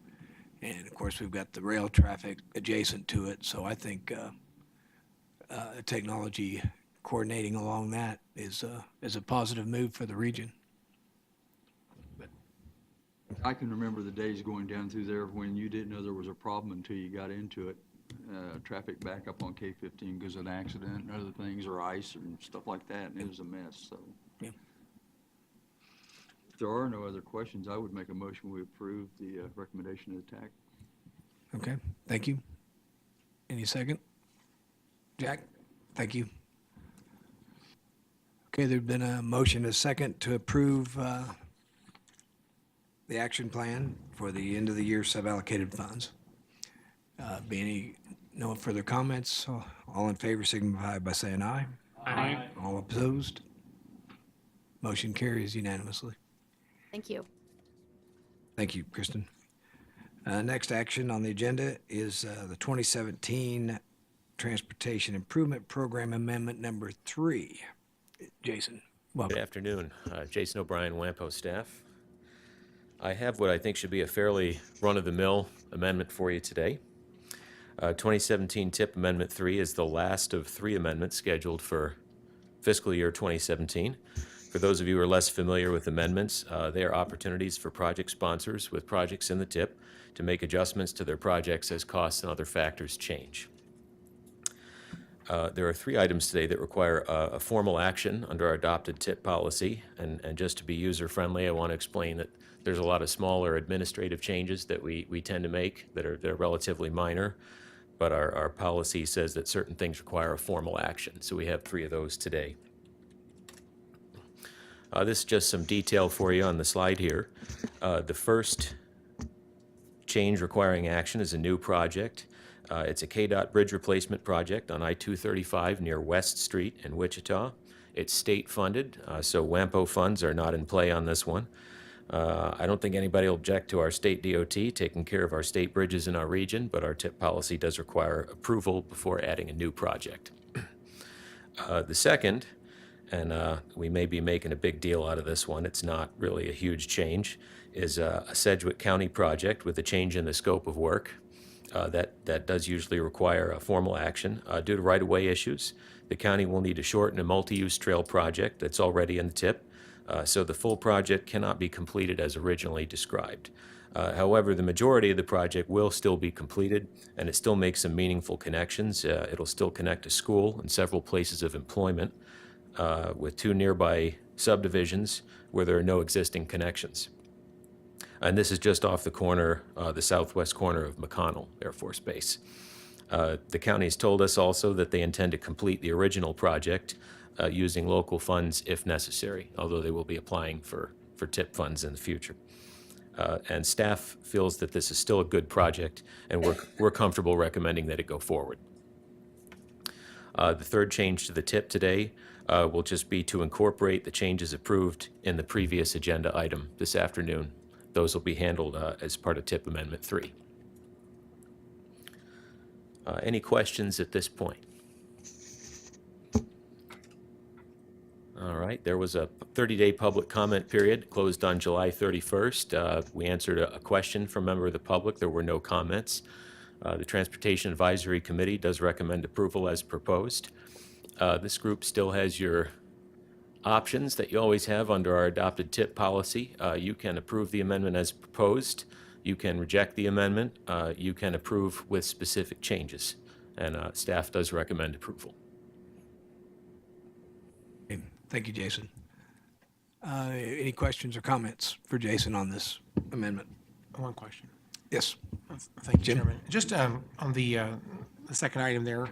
And of course, we've got the rail traffic adjacent to it. So I think technology coordinating along that is a positive move for the region. I can remember the days going down through there when you didn't know there was a problem until you got into it. traffic backup on K-15 because of an accident and other things, or ice and stuff like that, and it was a mess, so. Yeah. If there are no other questions, I would make a motion we approve the recommendation of the TAC. Okay, thank you. Any second? Jack, thank you. Okay, there's been a motion, a second, to approve the action plan for the end of the year suballocated funds. No further comments? All in favor signify by saying aye. Aye. All opposed? Motion carries unanimously. Thank you. Thank you, Kristen. Next action on the agenda is the 2017 Transportation Improvement Program Amendment Number 3. Jason, Good welcome. afternoon. Jason O'Brien, WAMPO staff. I have what I think should be a fairly run-of-the-mill amendment for you today. 2017 TIP Amendment 3 is the last of 3 amendments scheduled for fiscal year 2017. For those of you who are less familiar with amendments, they are opportunities for project sponsors with projects in the TIP to make adjustments to their projects as costs and other factors change. There are 3 items today that require a formal action under our adopted TIP policy. And just to be user-friendly, I want to explain that there's a lot of smaller administrative changes that we tend to make that are relatively minor. But our policy says that certain things require a formal action. So we have 3 of those today. This is just some detail for you on the slide here. The first change requiring action is a new project. It's a KDOT bridge replacement project on I-235 near West Street in Wichita. It's state funded, so WAMPO funds are not in play on this one. I don't think anybody will object to our state DOT taking care of our state bridges in our region, but our TIP policy does require approval before adding a new project. The second, and we may be making a big deal out of this one, it's not really a huge change, is a Sedgwick County project with a change in the scope of work. That does usually require a formal action. Due to right-of-way issues, the county will need to shorten a multi-use trail project that's already in the TIP, so the full project cannot be completed as originally described. However, the majority of the project will still be completed, and it still makes some meaningful connections. It'll still connect a school and several places of employment with 2 nearby subdivisions where there are no existing connections. And this is just off the corner, the southwest corner of McConnell Air Force Base. The county has told us also that they intend to complete the original project using local funds if necessary, although they will be applying for TIP funds in the future. And staff feels that this is still a good project, and we're comfortable recommending that it go forward. The third change to the TIP today will just be to incorporate the changes approved in the previous agenda item this afternoon. Those will be handled as part of TIP Amendment 3. Any questions at this point? All right, there was a 30-day public comment period, closed on July 31st. We answered a question from a member of the public. There were no comments. The Transportation Advisory Committee does recommend approval as proposed. This group still has your options that you always have under our adopted TIP policy. You can approve the amendment as proposed. You can reject the amendment. You can approve with specific changes. And staff does recommend approval. Okay, thank you, Jason. Any questions or comments for Jason on this amendment? One question. Yes. Thank you, Jim? Chairman. Just on the second item there,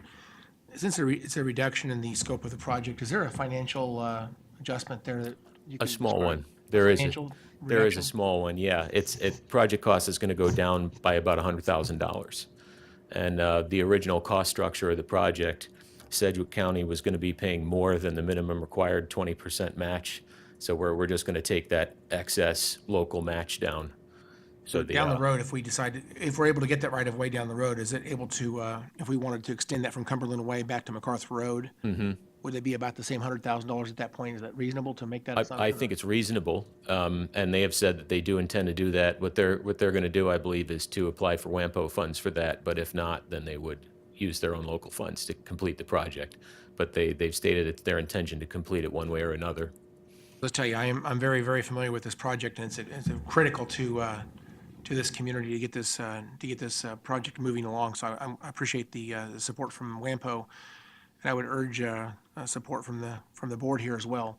since it's a reduction in the scope of the project, is there a financial adjustment there that you can A small describe? one. There is Financial a reduction? small one, yeah. Project cost is going to go down by about $100,000. And the original cost structure of the project, Sedgwick County was going to be paying more than the minimum required 20% match. So we're just going to take that excess local match down. So Down the road, if we're able to get that right of way down the road, is it able to, if we wanted to extend that from Cumberland Way back to MacArthur Road, would it be about the same $100,000 at that point? Is that reasonable to make that assumption? I think it's reasonable, and they have said that they do intend to do that. What they're going to do, I believe, is to apply for WAMPO funds for that. But if not, then they would use their own local funds to complete the project. But they've stated it's their intention to complete it one way or another. Let's tell you, I'm very, very familiar with this project, and it's critical to to this community to get this project moving along. So I appreciate the support from WAMPO, and I would urge support from the board here as well.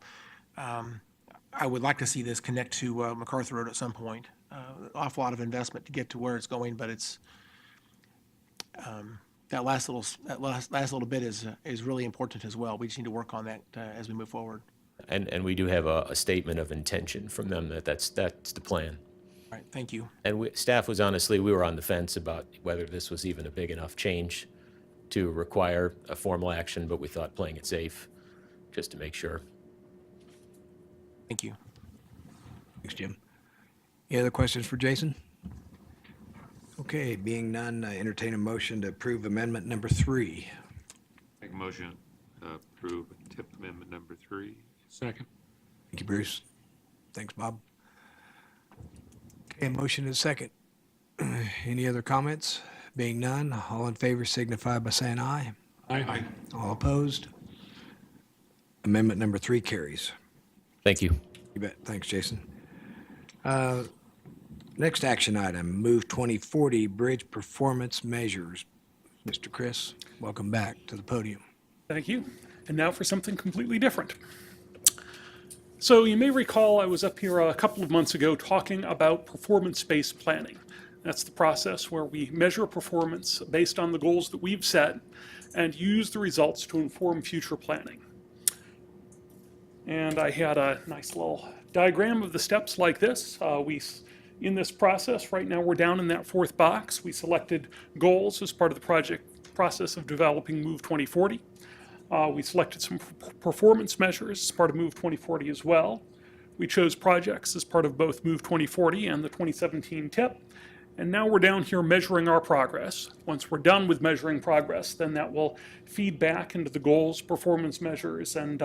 I would like to see this connect to MacArthur Road at some point. Awful lot of investment to get to where it's going, but it's that last little bit is really important as well. We just need to work on that as we move forward. And we do have a statement of intention from them that's the plan. All right, thank you. And staff was honestly, we were on the fence about whether this was even a big enough change to require a formal action, but we thought playing it safe just to make sure. Thank you. Thanks, Jim. Any other questions for Jason? Okay, being none, I entertain a motion to approve amendment number 3. Make a motion to approve TIP amendment number 3. Second. Thank you, Bruce. Thanks, Bob. Okay, motion is second. Any other comments? Being none, all in favor signify by saying aye. Aye. All opposed? Amendment number 3 carries. Thank you. You bet. Thanks, Jason. Next action item, Move 2040 Bridge Performance Measures. Mr. Chris, welcome back to the podium. Thank you. And now for something completely different. So you may recall I was up here a couple of months ago talking about performance-based planning. That's the process where we measure performance based on the goals that we've set and use the results to inform future planning. And I had a nice little diagram of the steps like this. In this process, right now we're down in that 4th box. We selected goals as part of the process of developing Move 2040. We selected some performance measures as part of Move 2040 as well. We chose projects as part of both Move 2040 and the 2017 TIP. And now we're down here measuring our progress. Once we're done with measuring progress, then that will feed back into the goals, performance measures, and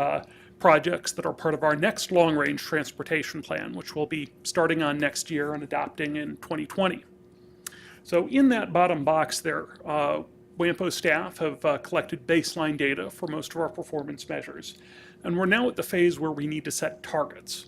projects that are part of our next long-range transportation plan, which we'll be starting on next year and adopting in 2020. So in that bottom box there, WAMPO staff have collected baseline data for most of our performance measures. And we're now at the phase where we need to set targets.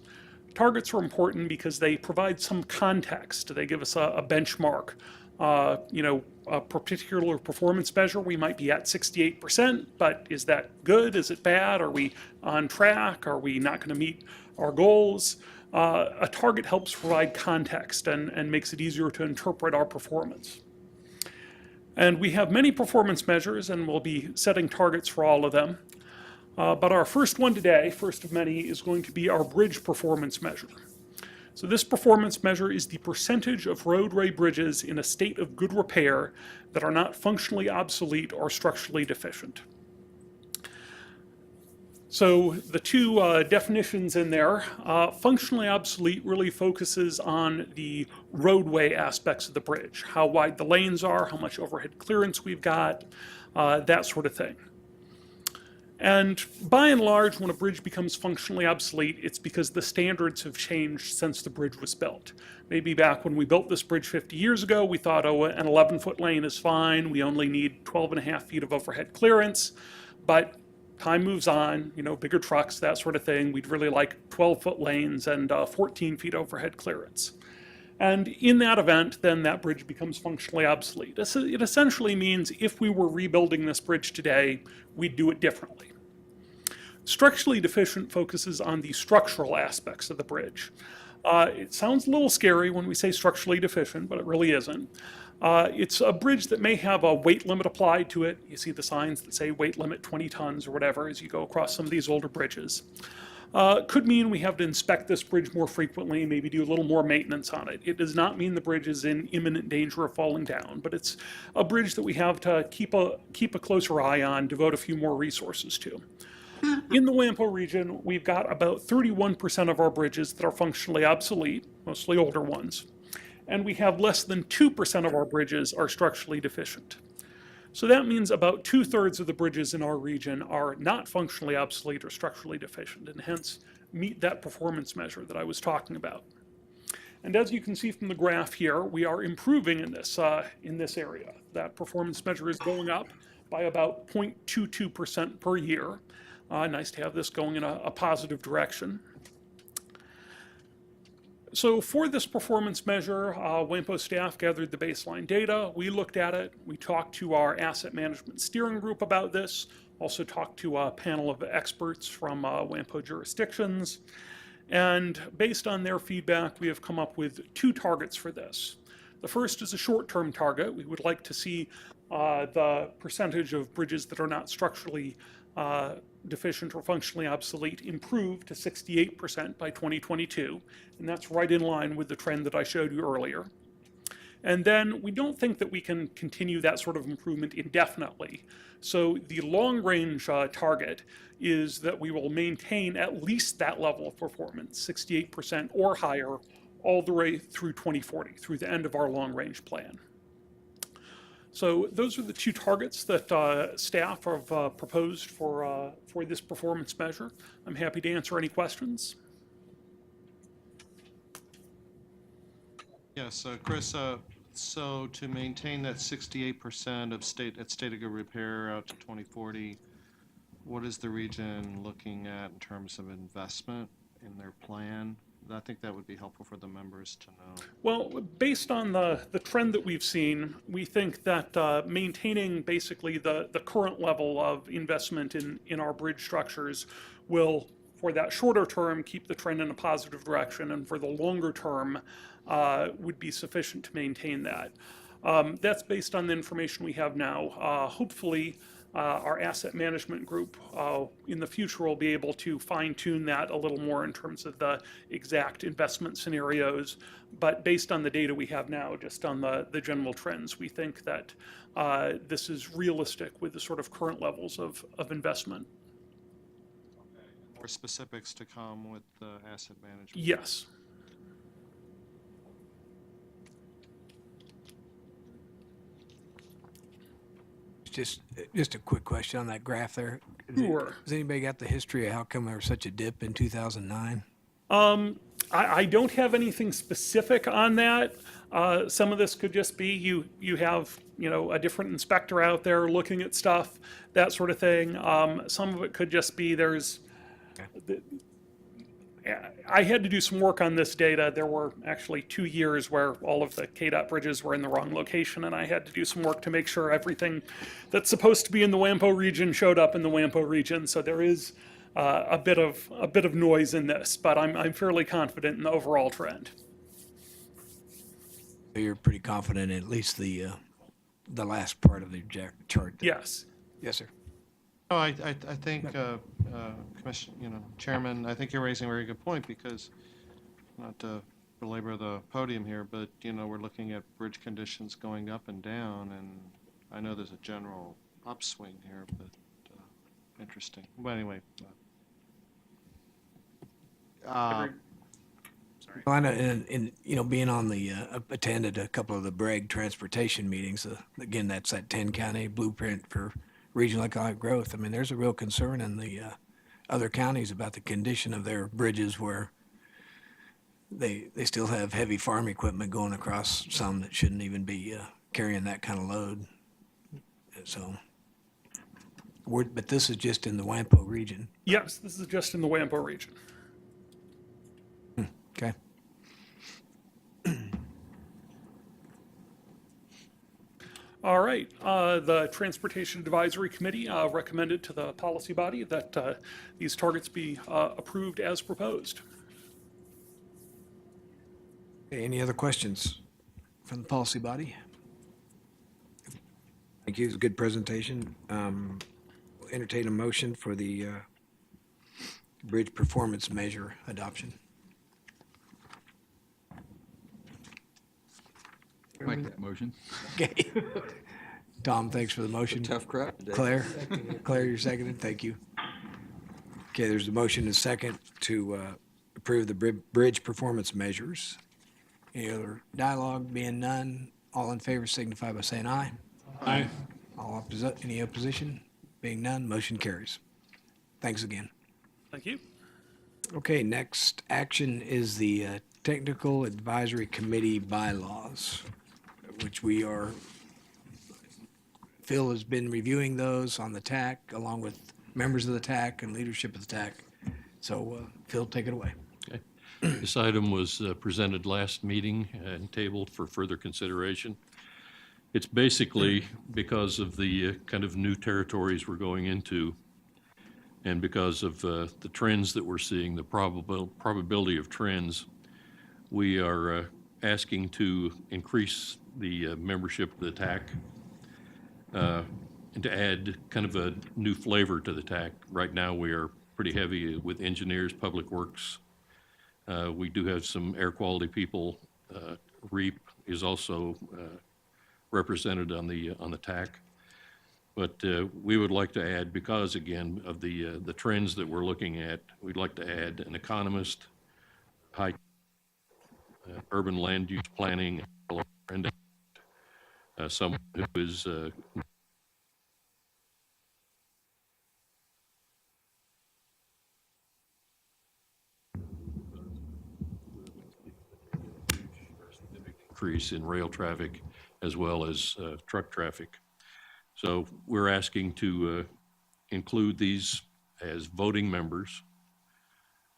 Targets are important because they provide some context. They give us a benchmark. A particular performance measure, we might be at 68%, but is that good? Is it bad? Are we on track? Are we not going to meet our goals? A target helps provide context and makes it easier to interpret our performance. And we have many performance measures, and we'll be setting targets for all of them. But our first one today, first of many, is going to be our bridge performance measure. So this performance measure is the percentage of roadway bridges in a state of good repair that are not functionally obsolete or structurally deficient. So the two definitions in there, functionally obsolete really focuses on the roadway aspects of the bridge, how wide the lanes are, how much overhead clearance we've got, that sort of thing. And by and large, when a bridge becomes functionally obsolete, it's because the standards have changed since the bridge was built. Maybe back when we built this bridge 50 years ago, we thought, oh, an 11-foot lane is fine. We only need 12.5 feet of overhead clearance. But time moves on, bigger trucks, that sort of thing. We'd really like 12-foot lanes and 14 feet overhead clearance. And in that event, then that bridge becomes functionally obsolete. It essentially means if we were rebuilding this bridge today, we'd do it differently. Structurally deficient focuses on the structural aspects of the bridge. It sounds a little scary when we say structurally deficient, but it really isn't. It's a bridge that may have a weight limit applied to it. You see the signs that say weight limit 20 tons or whatever as you go across some of these older bridges. Could mean we have to inspect this bridge more frequently, maybe do a little more maintenance on it. It does not mean the bridge is in imminent danger of falling down, but it's a bridge that we have to keep a closer eye on, devote a few more resources to. In the WAMPO region, we've got about 31% of our bridges that are functionally obsolete, mostly older ones, and we have less than 2% of our bridges are structurally deficient. So that means about 2/3 of the bridges in our region are not functionally obsolete or structurally deficient, and hence meet that performance measure that I was talking about. And as you can see from the graph here, we are improving in this area. That performance measure is going up by about 0.22% per year. Nice to have this going in a positive direction. So for this performance measure, WAMPO staff gathered the baseline data. We looked at it. We talked to our asset management steering group about this. Also talked to a panel of experts from WAMPO jurisdictions. And based on their feedback, we have come up with 2 targets for this. The first is a short-term target. We would like to see the percentage of bridges that are not structurally deficient or functionally obsolete improve to 68% by 2022. And that's right in line with the trend that I showed you earlier. And then we don't think that we can continue that sort of improvement indefinitely. So the long-range target is that we will maintain at least that level of performance, 68% or higher, all the way through 2040, through the end of our long-range plan. So those are the 2 targets that staff have proposed for this performance measure. I'm happy to answer any questions. Yes, Chris, so to maintain that 68% of state of good repair out to 2040, what is the region looking at in terms of investment in their plan? I think that would be helpful for the members to know. Well, based on the trend that we've seen, we think that maintaining basically the current level of investment in our bridge structures will, for that shorter term, keep the trend in a positive direction, and for the longer term, would be sufficient to maintain that. That's based on the information we have now. Hopefully, our asset management group in the future will be able to fine-tune that a little more in terms of the exact investment scenarios. But based on the data we have now, just on the general trends, we think that this is realistic with the sort of current levels of investment. More specifics to come with the asset management? Yes. Just a quick question on that graph there. Sure. Has anybody got the history of how come there was such a dip in 2009? I don't have anything specific on that. Some of this could just be you have a different inspector out there looking at stuff, that sort of thing. Some of it could just be I had to do some work on this data. There were actually 2 years where all of the KDOT bridges were in the wrong location, and I had to do some work to make sure everything that's supposed to be in the WAMPO region showed up in the WAMPO region. So there is a bit of noise in this, but I'm fairly confident in the overall trend. So you're pretty confident in at least the last part of the chart? Yes. Yes, sir. No, I think, Chairman, I think you're raising a very good point, because, not to belabor the podium here, but, we're looking at bridge conditions going up and down, and I know there's a general upswing here, but interesting. But anyway. Well, I know, and being on the, attended a couple of the Bragg transportation meetings, again, that's that 10-county blueprint for regional economic growth. I mean, there's a real concern in the other counties about the condition of their bridges, where they still have heavy farm equipment going across some that shouldn't even be carrying that kind of load. So, but this is just in the WAMPO region. Yes, this is just in the WAMPO region. Okay. All right, the Transportation Advisory Committee recommended to the policy body that these targets be approved as proposed. Okay, any other questions from the policy body? Thank you, it was a good presentation. We'll entertain a motion for the bridge performance measure adoption. Make that motion. Okay. Tom, thanks for the motion. Tough crowd today. Claire, you're seconded. Thank you. Okay, there's a motion and a second to approve the bridge performance measures. Any other dialogue? Being none, all in favor signify by saying aye. Aye. Any opposition? Being none, motion carries. Thanks again. Thank you. Okay, next action is the Technical Advisory Committee bylaws, which Phil has been reviewing those on the TAC, along with members of the TAC and leadership of the TAC. So, Phil, take it away. Okay. This item was presented last meeting and tabled for further consideration. It's basically because of the kind of new territories we're going into, and because of the trends that we're seeing, the probability of trends, we are asking to increase the membership of the TAC and to add kind of a new flavor to the TAC. Right now, we are pretty heavy with engineers, public works. We do have some air quality people. REAP is also represented on the TAC. But we would like to add, because again of the trends that we're looking at, we'd like to add an economist, high urban land use planning, and someone who is increase in rail traffic as well as truck traffic. So we're asking to include these as voting members.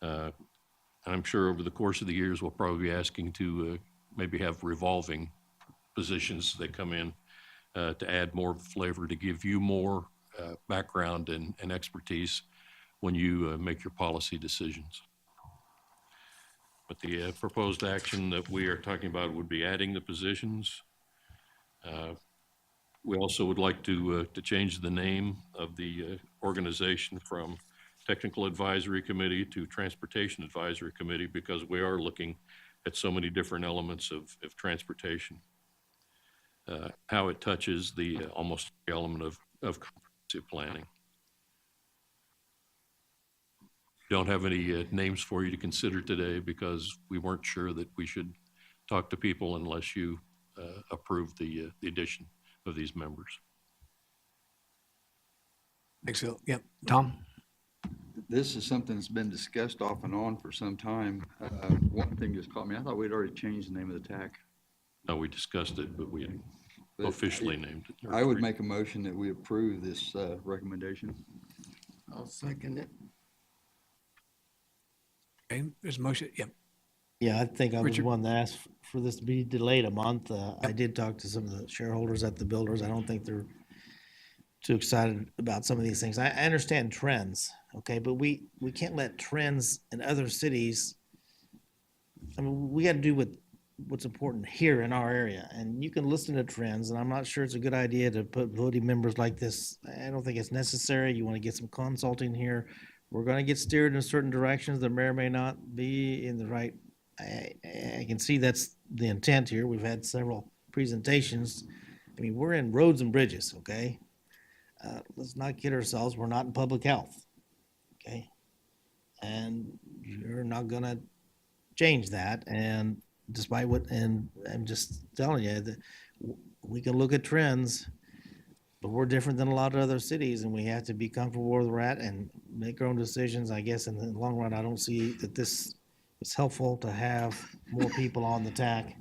I'm sure over the course of the years, we'll probably be asking to maybe have revolving positions that come in to add more flavor, to give you more background and expertise when you make your policy decisions. But the proposed action that we are talking about would be adding the positions. We also would like to change the name of the organization from Technical Advisory Committee to Transportation Advisory Committee, because we are looking at so many different elements of transportation. How it touches the almost element of comprehensive planning. Don't have any names for you to consider today because we weren't sure that we should talk to people unless you approve the addition of these members. Thanks, Phil. Yep. Tom? This is something that's been discussed off and on for some time. One thing just caught me. I thought we'd already changed the name of the TAC. No, we discussed it, but we But officially named it. I would make a motion that we approve this recommendation. I'll second it. Okay, there's a motion. Yep. Yeah, I think I was Richard? one that asked for this to be delayed a month. I did talk to some of the shareholders at the builders. I don't think they're too excited about some of these things. I understand trends, okay, but we can't let trends in other cities. I mean, we got to do what's important here in our area, and you can listen to trends. And I'm not sure it's a good idea to put voting members like this. I don't think it's necessary. You want to get some consulting here. We're going to get steered in certain directions that may or may not be in the right. I can see that's the intent here. We've had several presentations. I mean, we're in roads and bridges, okay? Let's not kid ourselves. We're not in public health, okay? And you're not going to change that. And despite what, and I'm just telling you that we can look at trends, but we're different than a lot of other cities, and we have to be comfortable where we're at and make our own decisions. I guess in the long run, I don't see that this is helpful to have more people on the TAC.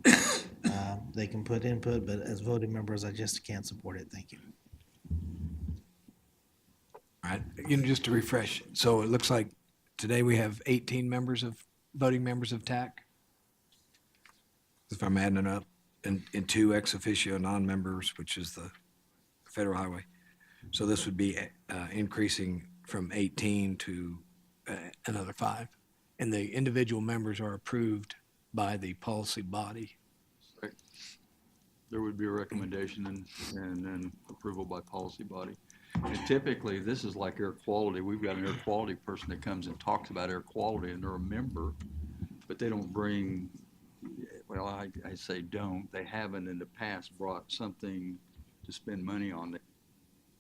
They can put input, but as voting members, I just can't support it. Thank you. All right, just to refresh, so it looks like today we have 18 voting members of TAC, if I'm adding it up, and 2 ex officio non-members, which is the federal highway. So this would be increasing from 18 to another 5. And the individual members are approved by the policy body. There would be a recommendation and then approval by policy body. And typically, this is like air quality. We've got an air quality person that comes and talks about air quality, and they're a member, but they don't bring, well, I say don't. They haven't in the past brought something to spend money on it,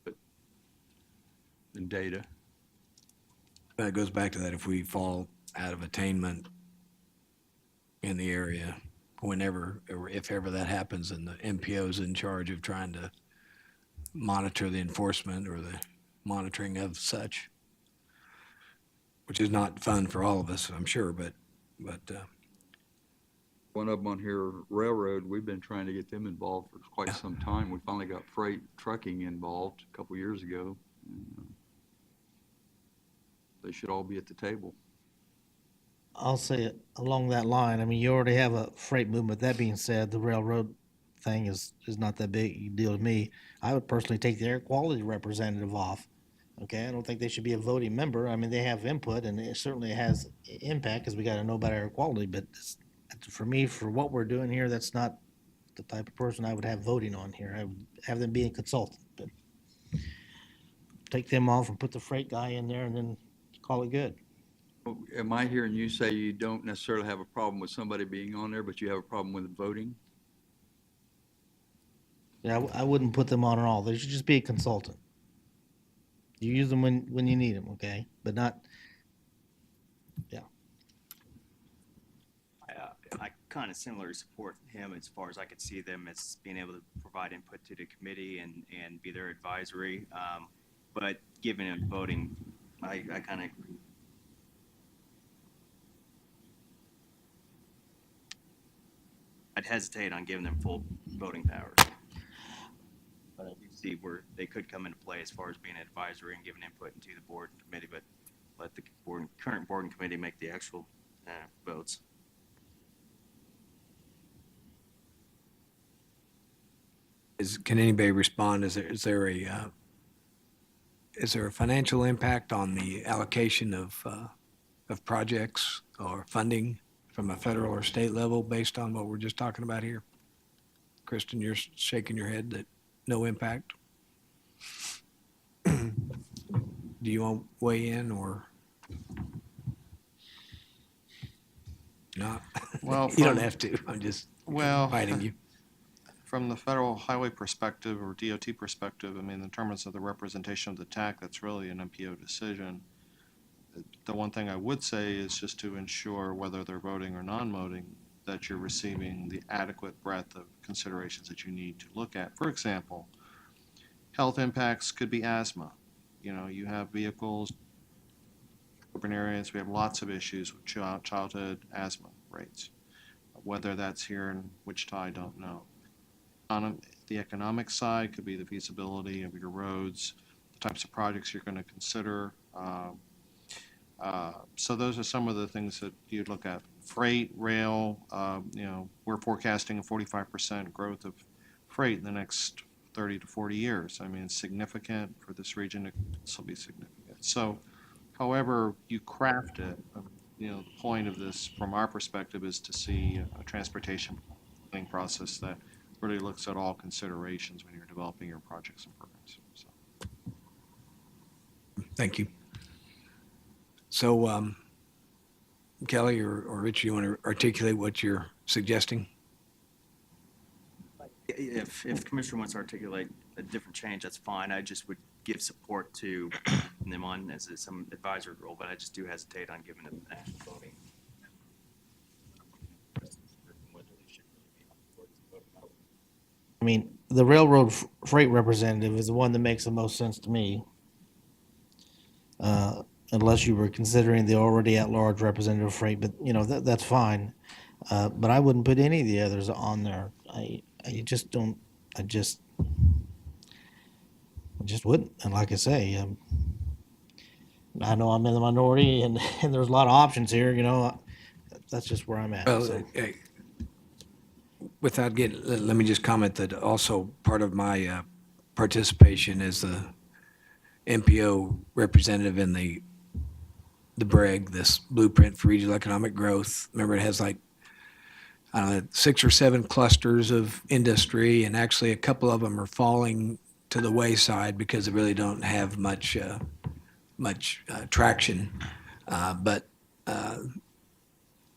but in data. It goes back to that, if we fall out of attainment in the area, whenever, or if ever that happens, and the MPO is in charge of trying to monitor the enforcement or the monitoring of such, which is not fun for all of us, I'm sure, but One of them on here, railroad, we've been trying to get them involved for quite some time. We finally got freight trucking involved a couple years ago. They should all be at the table. I'll say it along that line. I mean, you already have a freight movement. That being said, the railroad thing is not that big a deal to me. I would personally take the air quality representative off. Okay, I don't think they should be a voting member. I mean, they have input and it certainly has impact because we got to know about air quality. But for me, for what we're doing here, that's not the type of person I would have voting on here. I would have them be a consultant. But take them off and put the freight guy in there and then call it good. Am I hearing you say you don't necessarily have a problem with somebody being on there, but you have a problem with voting? Yeah, I wouldn't put them on at all. They should just be a consultant. You use them when you need them, okay? But not, yeah. I kind of similarly support him as far as I could see them as being able to provide input to the committee and be their advisory. But giving him voting, I kind of agree. I'd hesitate on giving them full voting powers. But I do see where they could come into play as far as being advisory and giving input into the board and committee, but let the current board and committee make the actual votes. Can anybody respond? Is there a financial impact on the allocation of projects or funding from a federal or state level based on what we're just talking about here? Kristen, you're shaking your head that no impact. Do you want to weigh in or not? Well, You don't have to. I'm just inviting you. From the federal highway perspective or DOT perspective, I mean, in terms of the representation of the TAC, that's really an MPO decision. The one thing I would say is just to ensure whether they're voting or non-voting, that you're receiving the adequate breadth of considerations that you need to look at. For example, health impacts could be asthma. You know, you have vehicles, urban areas, we have lots of issues with childhood asthma rates. Whether that's here in Wichita, I don't know. On the economic side could be the feasibility of your roads, the types of projects you're going to consider. So those are some of the things that you'd look at. Freight, rail, you know, we're forecasting a 45% growth of freight in the next 30 to 40 years. I mean, it's significant for this region. This will be significant. So however you craft it, you know, the point of this from our perspective is to see a transportation planning process that really looks at all considerations when you're developing your projects and programs. So. Thank you. So, Kelly or Rich, you want to articulate what you're suggesting? If the commissioner wants to articulate a different change, that's fine. I just would give support to them on as some advisory role, but I just do hesitate on giving them actual voting. I mean, the railroad freight representative is the one that makes the most sense to me. Unless you were considering the already at-large representative freight, but you know, that's fine. But I wouldn't put any of the others on there. I just don't, I just wouldn't. And like I say, I know I'm in the minority and there's a lot of options here, you know, that's just where I'm at. Well, So. without getting, let me just comment that also part of my participation is the MPO representative in the BREG, this Blueprint for Regional Economic Growth. Remember, it has like, I don't know, 6 or 7 clusters of industry, and actually a couple of them are falling to the wayside because they really don't have much traction. But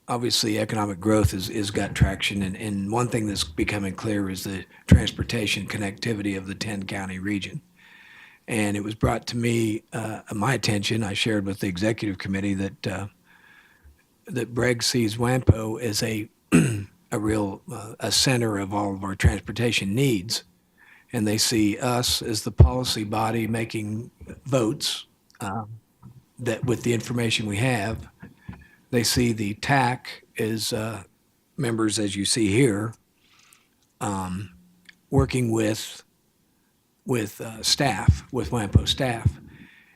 obviously, economic growth is got traction, and one thing that's becoming clear is the transportation connectivity of the 10-county region. And it was brought to me, my attention, I shared with the executive committee that BREG sees WAMPO as a real a center of all of our transportation needs. And they see us as the policy body making votes that with the information we have. They see the TAC as members, as you see here, working with staff, with WAMPO staff.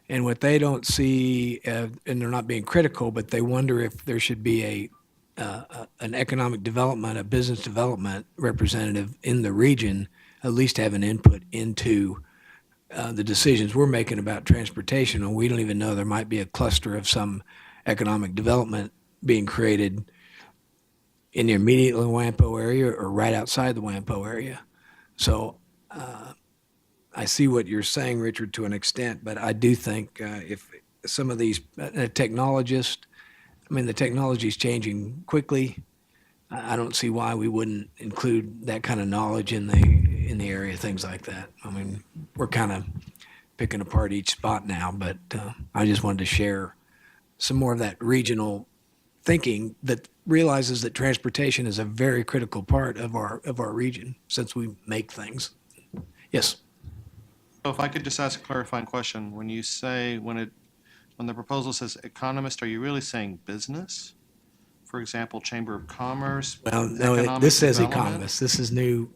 And what they don't see, and they're not being critical, but they wonder if there should be an economic development, a business development representative in the region, at least have an input into the decisions we're making about transportation. And we don't even know there might be a cluster of some economic development being created in the immediate WAMPO area or right outside the WAMPO area. So I see what you're saying, Richard, to an extent, but I do think if some of these technologists, I mean, the technology is changing quickly. I don't see why we wouldn't include that kind of knowledge in the area, things like that. I mean, we're kind of picking apart each spot now, but I just wanted to share some more of that regional thinking that realizes that transportation is a very critical part of our region since we make things. Yes. So if I could just ask a clarifying question, when you say, when the proposal says economist, are you really saying business? For example, Chamber of Commerce? Well, no, economic this says development? economist. This is new.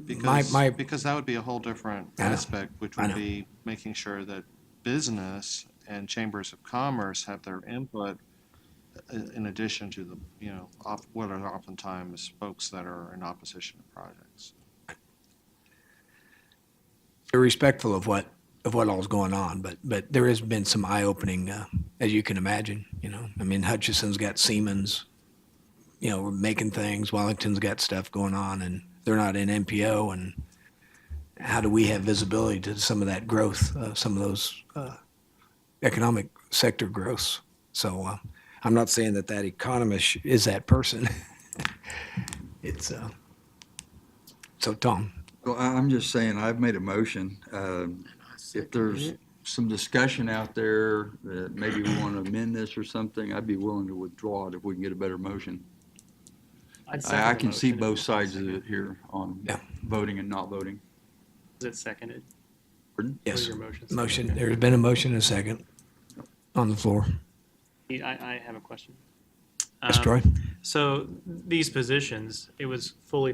Because that would be a whole different I know. aspect, which I would know. be making sure that business and chambers of commerce have their input in addition to the, what are oftentimes folks that are in opposition to projects. They're respectful of what all's going on, but there has been some eye-opening, as you can imagine. I mean, Hutchison's got Siemens, we're making things. Wellington's got stuff going on, and they're not in MPO. And how do we have visibility to some of that growth, some of those economic sector growths? So I'm not saying that economist is that person. It's so Tom. Well, I'm just saying, I've made a motion. If there's some discussion out there that maybe we want to amend this or something, I'd be willing to withdraw it if we can get a better motion. I can see both sides of it here on voting and not voting. Is it seconded? Pardon? Yes. your motion? Motion. There's been a motion and a second on the floor. I have a question. Yes, Troy? So these positions, it was fully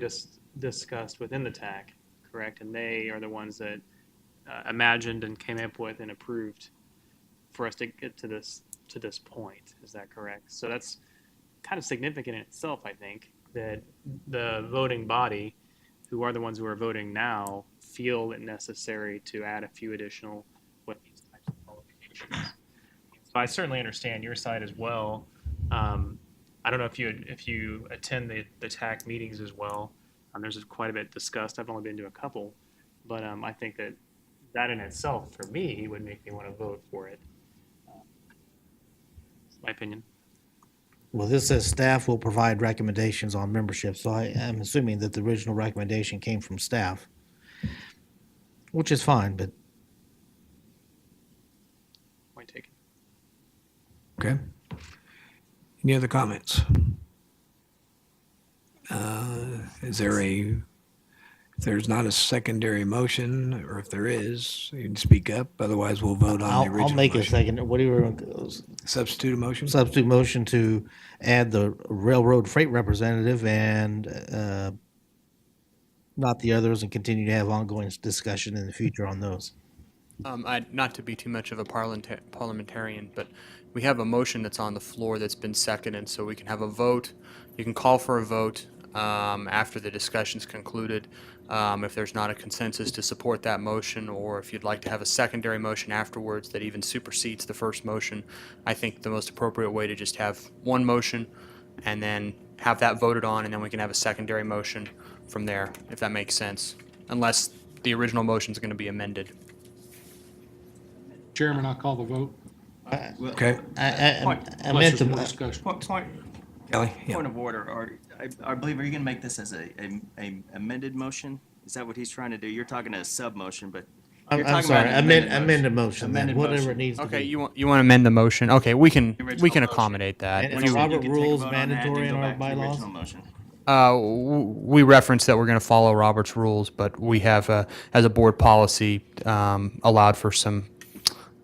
discussed within the TAC, correct? And they are the ones that imagined and came up with and approved for us to get to this point. Is that correct? So that's kind of significant in itself, I think, that the voting body, who are the ones who are voting now, feel it necessary to add a few additional what these types of qualifications. So I certainly understand your side as well. I don't know if you attend the TAC meetings as well. There's quite a bit discussed. I've only been to a couple, but I think that in itself, for me, would make me want to vote for it. That's my opinion. Well, this says staff will provide recommendations on membership, so I am assuming that the original recommendation came from staff, which is fine, but Point taken. Okay. Any other comments? If there's not a secondary motion, or if there is, you can speak up. Otherwise, we'll vote on the original I'll make a motion. second. What do you Substitute a motion? substitute motion to add the railroad freight representative and not the others, and continue to have ongoing discussion in the future on those. Not to be too much of a parliamentarian, but we have a motion that's on the floor that's been seconded, so we can have a vote. You can call for a vote after the discussion's concluded. If there's not a consensus to support that motion, or if you'd like to have a secondary motion afterwards that even supersedes the first motion, I think the most appropriate way to just have one motion and then have that voted on, and then we can have a secondary motion from there, if that makes sense, unless the original motion is going to be amended. Chairman, I'll call the vote. Okay. I meant to, Kelly? Yeah. Point of order, I believe, are you gonna make this as a amended motion? Is that what he's trying to do? You're talking a sub-motion, but you're I'm talking sorry, about an amended motion, then, Amended whatever motion. it needs to Okay, be. you want to amend the motion? Okay, we can motion. accommodate that. And What the do you- Robert you can take a rules vote on that and then mandatory in go our back to the bylaws? original motion. We referenced that we're going to follow Robert's rules, but we have, as a board policy, allowed for some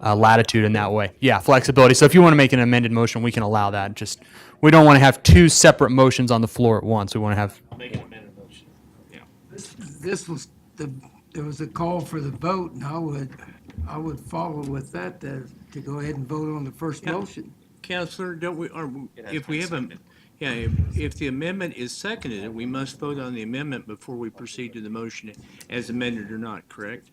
latitude in that way. Yeah, flexibility. So if you want to make an amended motion, we can allow that. Just, we don't want to have two separate motions on the floor at once. We want to have. I'll make an amended motion. This was there was a call for the vote, and I would I would follow with that to go ahead and vote on the first motion. Counselor, don't we, or It has if been we have a, seconded. yeah, if the amendment is seconded, we must vote on the amendment before we proceed to the motion as amended or not, correct?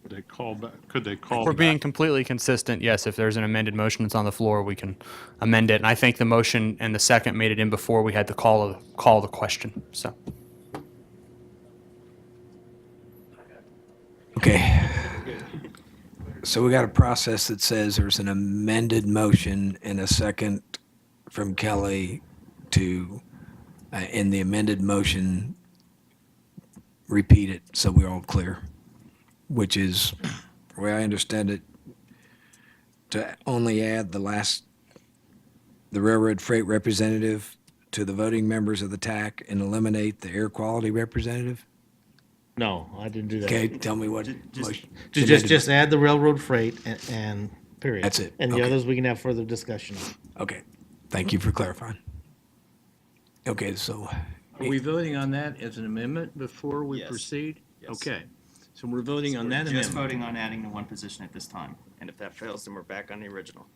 Could they call back, could they If call we're back? being completely consistent, yes, if there's an amended motion that's on the floor, we can amend it. And I think the motion and the second made it in before we had to call the question, so. Okay. So we got a process that says there's an amended motion and a second from Kelly to, in the amended motion, repeat it so we're all clear, which is, the way I understand it, to only add the railroad freight representative to the voting members of the TAC and eliminate the air quality representative? No, I didn't do that. Okay, tell me what motion. Just add the railroad freight and period. That's it. And the Okay. others, we can have further discussion on. Okay, thank you for clarifying. Okay, so, Are we voting on that as an amendment before we Yes. proceed? Yes. Okay, so we're voting on We're that just amendment. voting on adding the one position at this time, and if that fails, then we're back on the original.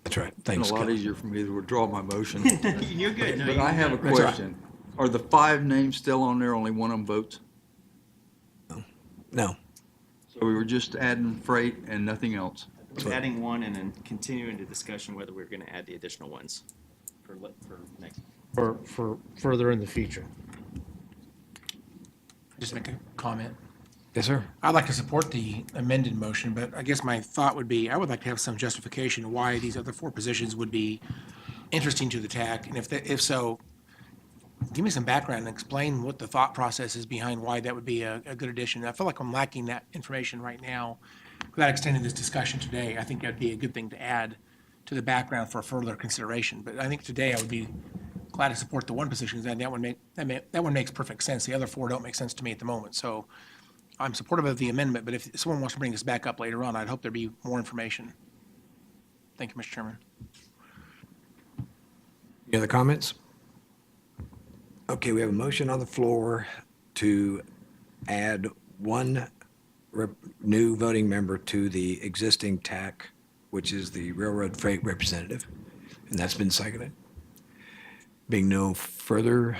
that's right, It's thanks, a lot Kelly. easier for me to withdraw my motion. You're good. But I have a That's right. question. Are the 5 names still on there, only one of them votes? No, So we were just adding freight and nothing else? We're adding one and then continuing the discussion whether we're gonna add the additional ones for next. For further in the future. Just make a comment. yes, sir. I'd like to support the amended motion, but I guess my thought would be, I would like to have some justification why these other 4 positions would be interesting to the TAC, and if so, give me some background and explain what the thought process is behind why that would be a good addition. I feel like I'm lacking that information right now. Without extending this discussion today, I think that'd be a good thing to add to the background for further consideration. But I think today I would be glad to support the one position, and that one makes perfect sense. The other 4 don't make sense to me at the moment. So I'm supportive of the amendment, but if someone wants to bring this back up later on, I'd hope there'd be more information. Thank you, Mr. Chairman. Any other comments? Okay, we have a motion on the floor to add one new voting member to the existing TAC, which is the railroad freight representative, and that's been seconded. Being no further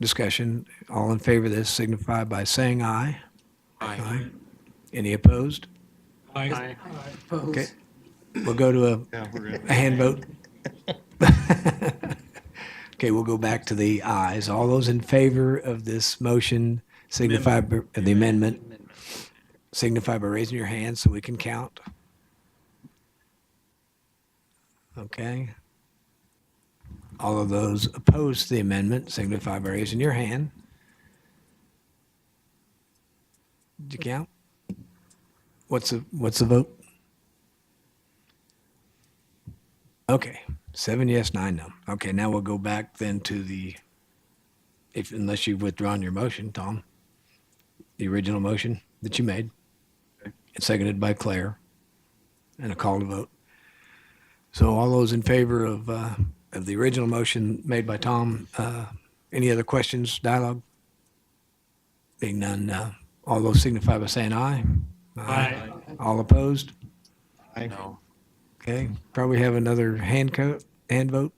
discussion, all in favor of this signify by saying aye. Aye. Any opposed? Aye. Okay, we'll go to a hand vote. Okay, we'll go back to the ayes. All those in favor of this motion signify, of the amendment, signify by raising your hand so we can count. Okay. All of those opposed to the amendment signify by raising your hand. Did you count? What's the vote? Okay, 7 yes, 9 no. Okay, now we'll go back then to the, unless you've withdrawn your motion, Tom, the original motion that you made. Okay. It's seconded by Claire, and a call to vote. So all those in favor of the original motion made by Tom, any other questions, dialogue? Being none, all those signify by saying aye. Aye. All opposed? No. Okay, probably have another hand vote.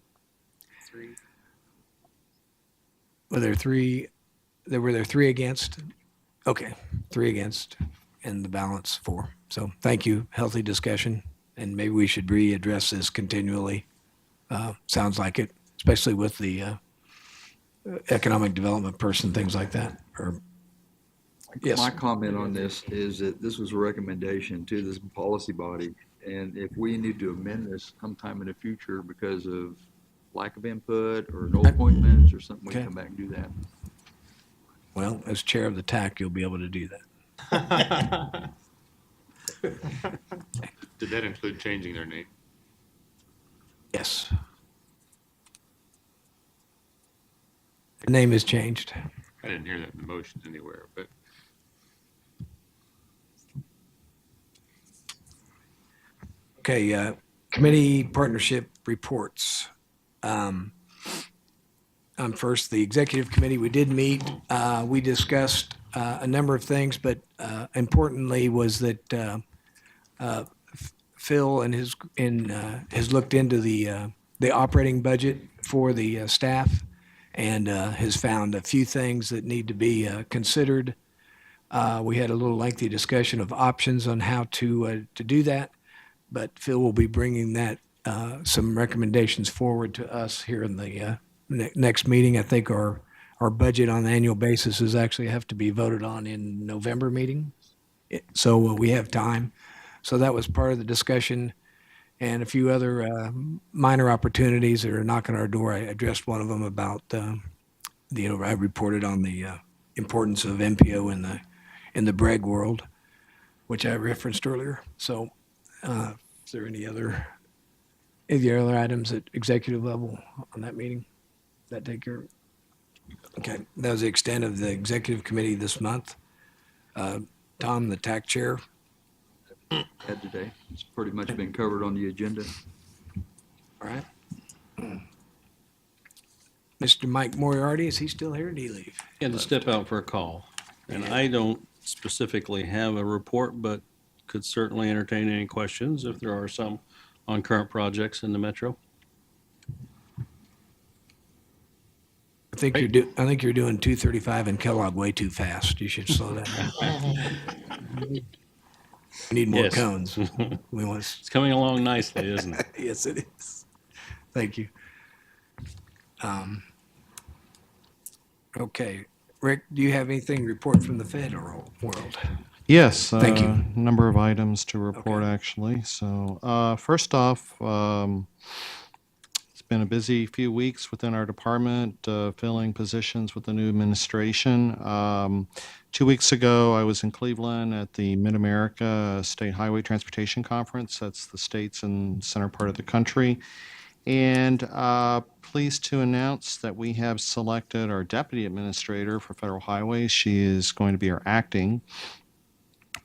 3. Were there 3 against? Okay, 3 against, and the balance 4. So thank you, healthy discussion, and maybe we should readdress this continually. Sounds like it, especially with the economic development person, things like that, or, yes. My comment on this is that this was a recommendation to this policy body. And if we need to amend this sometime in the future because of lack of input or no appointments or something, we can Okay. come back and do that. Well, as chair of the TAC, you'll be able to do that. Did that include changing their name? Yes. The name is changed. I didn't hear that in the motions anywhere, but Okay, committee partnership reports. First, the executive committee, we did meet. We discussed a number of things, but importantly was that Phil and has looked into the operating budget for the staff and has found a few things that need to be considered. We had a little lengthy discussion of options on how to do that, but Phil will be bringing that some recommendations forward to us here in the next meeting. I think our budget on an annual basis is actually have to be voted on in November meeting, so we have time. So that was part of the discussion, and a few other minor opportunities that are knocking our door. I addressed one of them about I reported on the importance of MPO in the BREG world, which I referenced earlier. So, is there any other items at executive level on that meeting? That take care of it? Okay, that was the extent of the executive committee this month. Tom, the TAC chair. Had today. It's pretty much been covered on the agenda. All right. Mr. Mike Moriarty, is he still here? Or did he leave? Had to step out for a call. And I don't specifically have a report, but could certainly entertain any questions if there are some on current projects in the metro. I think you're doing 235 in Kellogg way too fast. You should slow down. We need more Yes. cones. We want. It's coming along nicely, isn't it? Yes, it is. Thank you. Okay, Rick, do you have anything to report from the federal world? Yes. Thank you. Number of items to report, actually. So first off, it's been a busy few weeks within our department, filling positions with the new administration. 2 weeks ago, I was in Cleveland at the Mid-America State Highway Transportation Conference. That's the states in the center part of the country. And pleased to announce that we have selected our deputy administrator for federal highways. She is going to be our acting.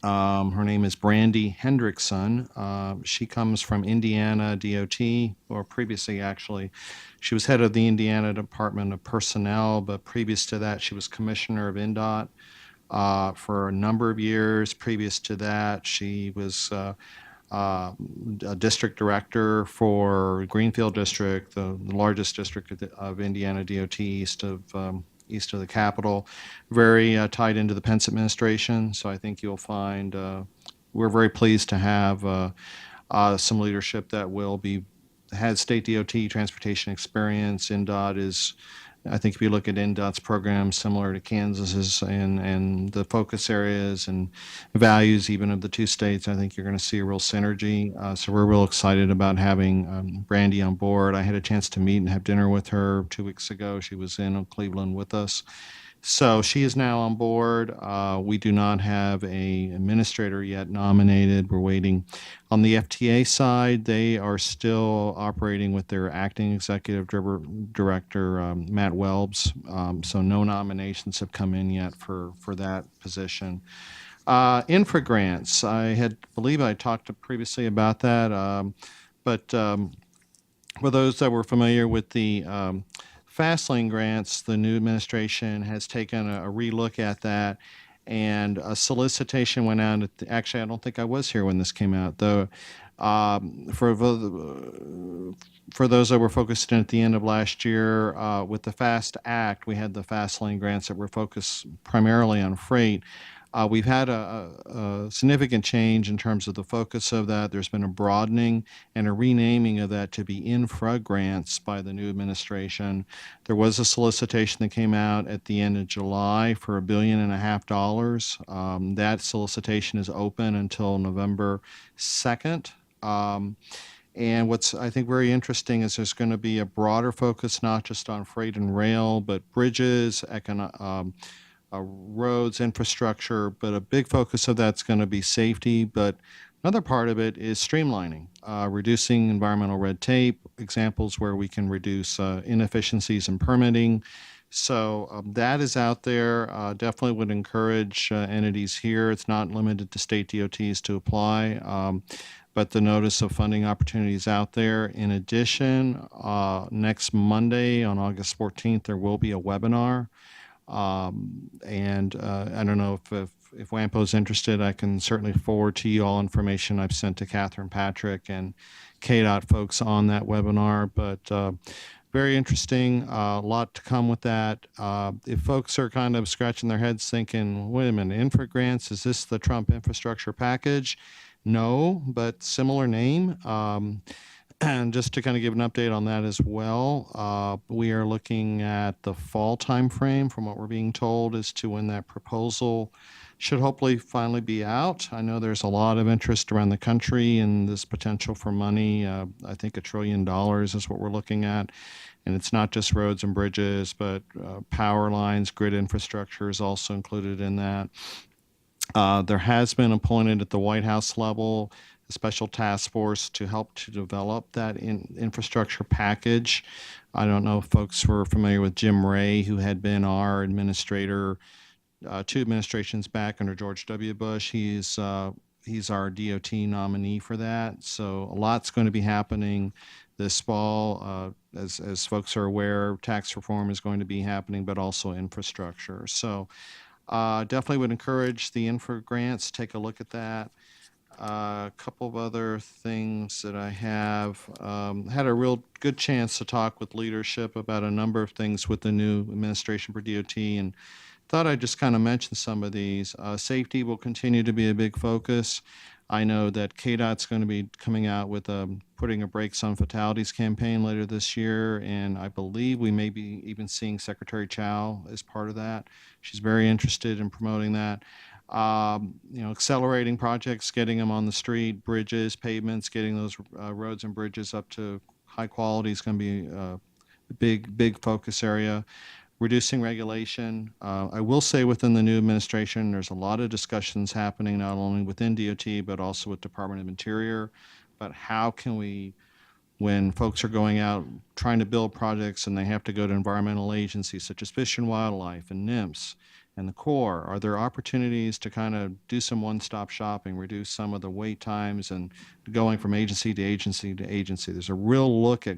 Her name is Brandy Hendrickson. She comes from Indiana DOT, or previously actually, she was head of the Indiana Department of Personnel, but previous to that, she was commissioner of INDOT for a number of years. Previous to that, she was a district director for Greenfield District, the largest district of Indiana DOT east of the Capitol, very tied into the Pence administration. So I think you'll find we're very pleased to have some leadership that has state DOT transportation experience. INDOT is, I think if you look at INDOT's program, similar to Kansas's and the focus areas and values even of the two states, I think you're going to see a real synergy. So we're real excited about having Brandy on board. I had a chance to meet and have dinner with her 2 weeks ago. She was in Cleveland with us. So she is now on board. We do not have an administrator yet nominated. We're waiting. On the FTA side, they are still operating with their acting executive director, Matt Welbs. So no nominations have come in yet for that position. Infra grants, I believe I talked previously about that, but for those that were familiar with the FastLane grants, the new administration has taken a relook at that, and a solicitation went out. Actually, I don't think I was here when this came out, though. For those that were focused in at the end of last year, with the FAST Act, we had the FastLane grants that were focused primarily on freight. We've had a significant change in terms of the focus of that. There's been a broadening and a renaming of that to be infra grants by the new administration. There was a solicitation that came out at the end of July for $1.5 billion. That solicitation is open until November 2nd. And what's, I think, very interesting is there's going to be a broader focus, not just on freight and rail, but bridges, roads, infrastructure, but a big focus of that's going to be safety. But another part of it is streamlining, reducing environmental red tape, examples where we can reduce inefficiencies in permitting. So that is out there. Definitely would encourage entities here. It's not limited to state DOTs to apply, but the notice of funding opportunities out there. In addition, next Monday on August 14th, there will be a webinar And I don't know if WAMPO is interested, I can certainly forward to you all information I've sent to Catherine Patrick and KDOT folks on that webinar. But very interesting, a lot to come with that. If folks are kind of scratching their heads thinking, wait a minute, infra grants, is this the Trump infrastructure package? No, but similar name. And just to kind of give an update on that as well, we are looking at the fall timeframe from what we're being told as to when that proposal should hopefully finally be out. I know there's a lot of interest around the country in this potential for money. I think $1 trillion is what we're looking at. And it's not just roads and bridges, but power lines, grid infrastructure is also included in that. There has been appointed at the White House level a special task force to help to develop that infrastructure package. I don't know if folks were familiar with Jim Ray, who had been our administrator 2 administrations back under George W. Bush. He's our DOT nominee for that. So a lot's going to be happening this fall. As folks are aware, tax reform is going to be happening, but also infrastructure. So definitely would encourage the infra grants. Take a look at that. A couple of other things that I have. Had a real good chance to talk with leadership about a number of things with the new administration for DOT, and thought I'd just kind of mention some of these. Safety will continue to be a big focus. I know that KDOT's going to be coming out with putting a brakes on fatalities campaign later this year, and I believe we may be even seeing Secretary Chow as part of that. She's very interested in promoting that. Accelerating projects, getting them on the street, bridges, pavements, getting those roads and bridges up to high quality is going to be a big focus area. Reducing regulation. I will say within the new administration, there's a lot of discussions happening not only within DOT, but also with Department of Interior about how can we, when folks are going out trying to build projects and they have to go to environmental agencies such as Fish and Wildlife and NIMS and the Corps, are there opportunities to kind of do some one-stop shopping, reduce some of the wait times and going from agency to agency to agency? There's a real look at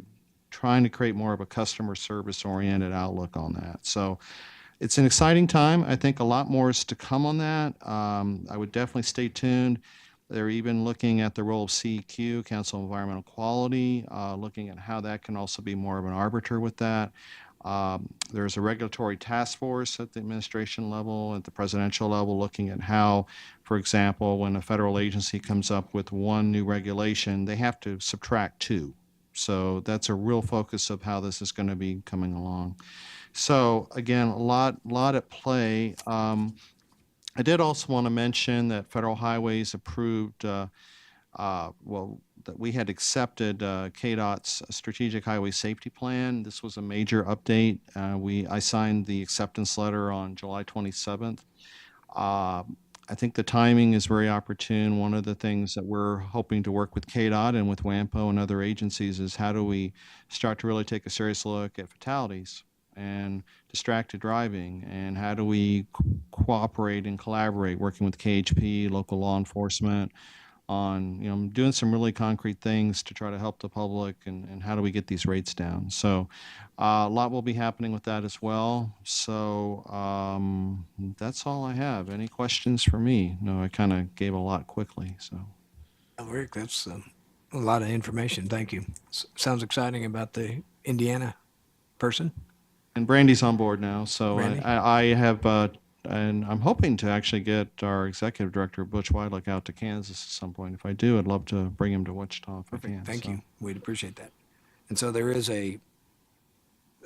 trying to create more of a customer service oriented outlook on that. So it's an exciting time. I think a lot more is to come on that. I would definitely stay tuned. They're even looking at the role of CEQ, Council of Environmental Quality, looking at how that can also be more of an arbiter with that. There's a regulatory task force at the administration level, at the presidential level, looking at how, for example, when a federal agency comes up with one new regulation, they have to subtract 2. So that's a real focus of how this is going to be coming along. So again, a lot at play. I did also want to mention that Federal Highways approved, that we had accepted KDOT's Strategic Highway Safety Plan. This was a major update. I signed the acceptance letter on July 27th. I think the timing is very opportune. One of the things that we're hoping to work with KDOT and with WAMPO and other agencies is how do we start to really take a serious look at fatalities and distracted driving, and how do we cooperate and collaborate, working with KHP, local law enforcement, on doing some really concrete things to try to help the public, and how do we get these rates down. So a lot will be happening with that as well. So that's all I have. Any questions for me? No, I kind of gave a lot quickly. So Rick, that's a lot of information. Thank you. Sounds exciting about the Indiana person. And Brandy's on board now. So Brandy? I have and I'm hoping to actually get our executive director, Butch Weidlich, out to Kansas at some point. If I do, I'd love to bring him to Wichita if I can. Thank So. you. We'd appreciate that. And so there is a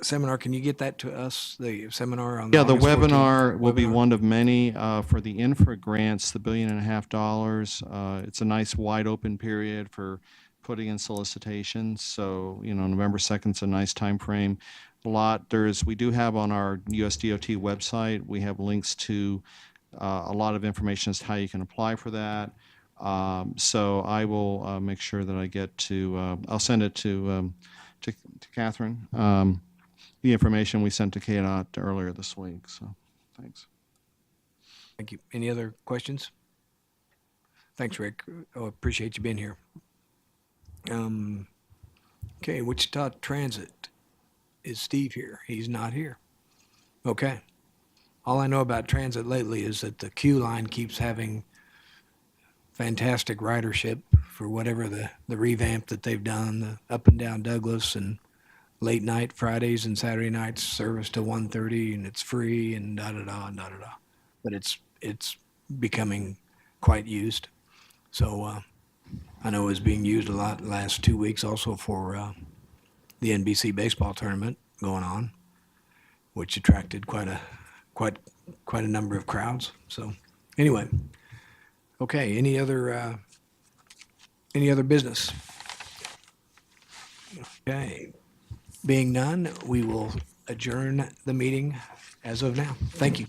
seminar. Can you get that to us? The seminar on Yeah, the August 14th? webinar will be one of many for the infra grants, the $1.5 billion. It's a nice wide open period for putting in solicitations. So, November 2nd is a nice time frame. We do have on our USDOT website, we have links to a lot of information as to how you can apply for that. So I will make sure that I get to, I'll send it to Catherine, the information we sent to KDOT earlier this week. So thanks. Thank you. Any other questions? Thanks, Rick. Appreciate you being here. Okay, Wichita Transit. Is Steve here? He's not here. Okay. all I know about transit lately is that the Q line keeps having fantastic ridership for whatever the revamp that they've done, the up and down Douglas and late night Fridays and Saturday nights service to 1:30 and it's free and da da da and da da da. But it's becoming quite used. So I know it was being used a lot the last 2 weeks also for the NBC baseball tournament going on, which attracted quite a number of crowds. So anyway, okay. Any other business? Okay. Being none, we will adjourn the meeting as of now. Thank you.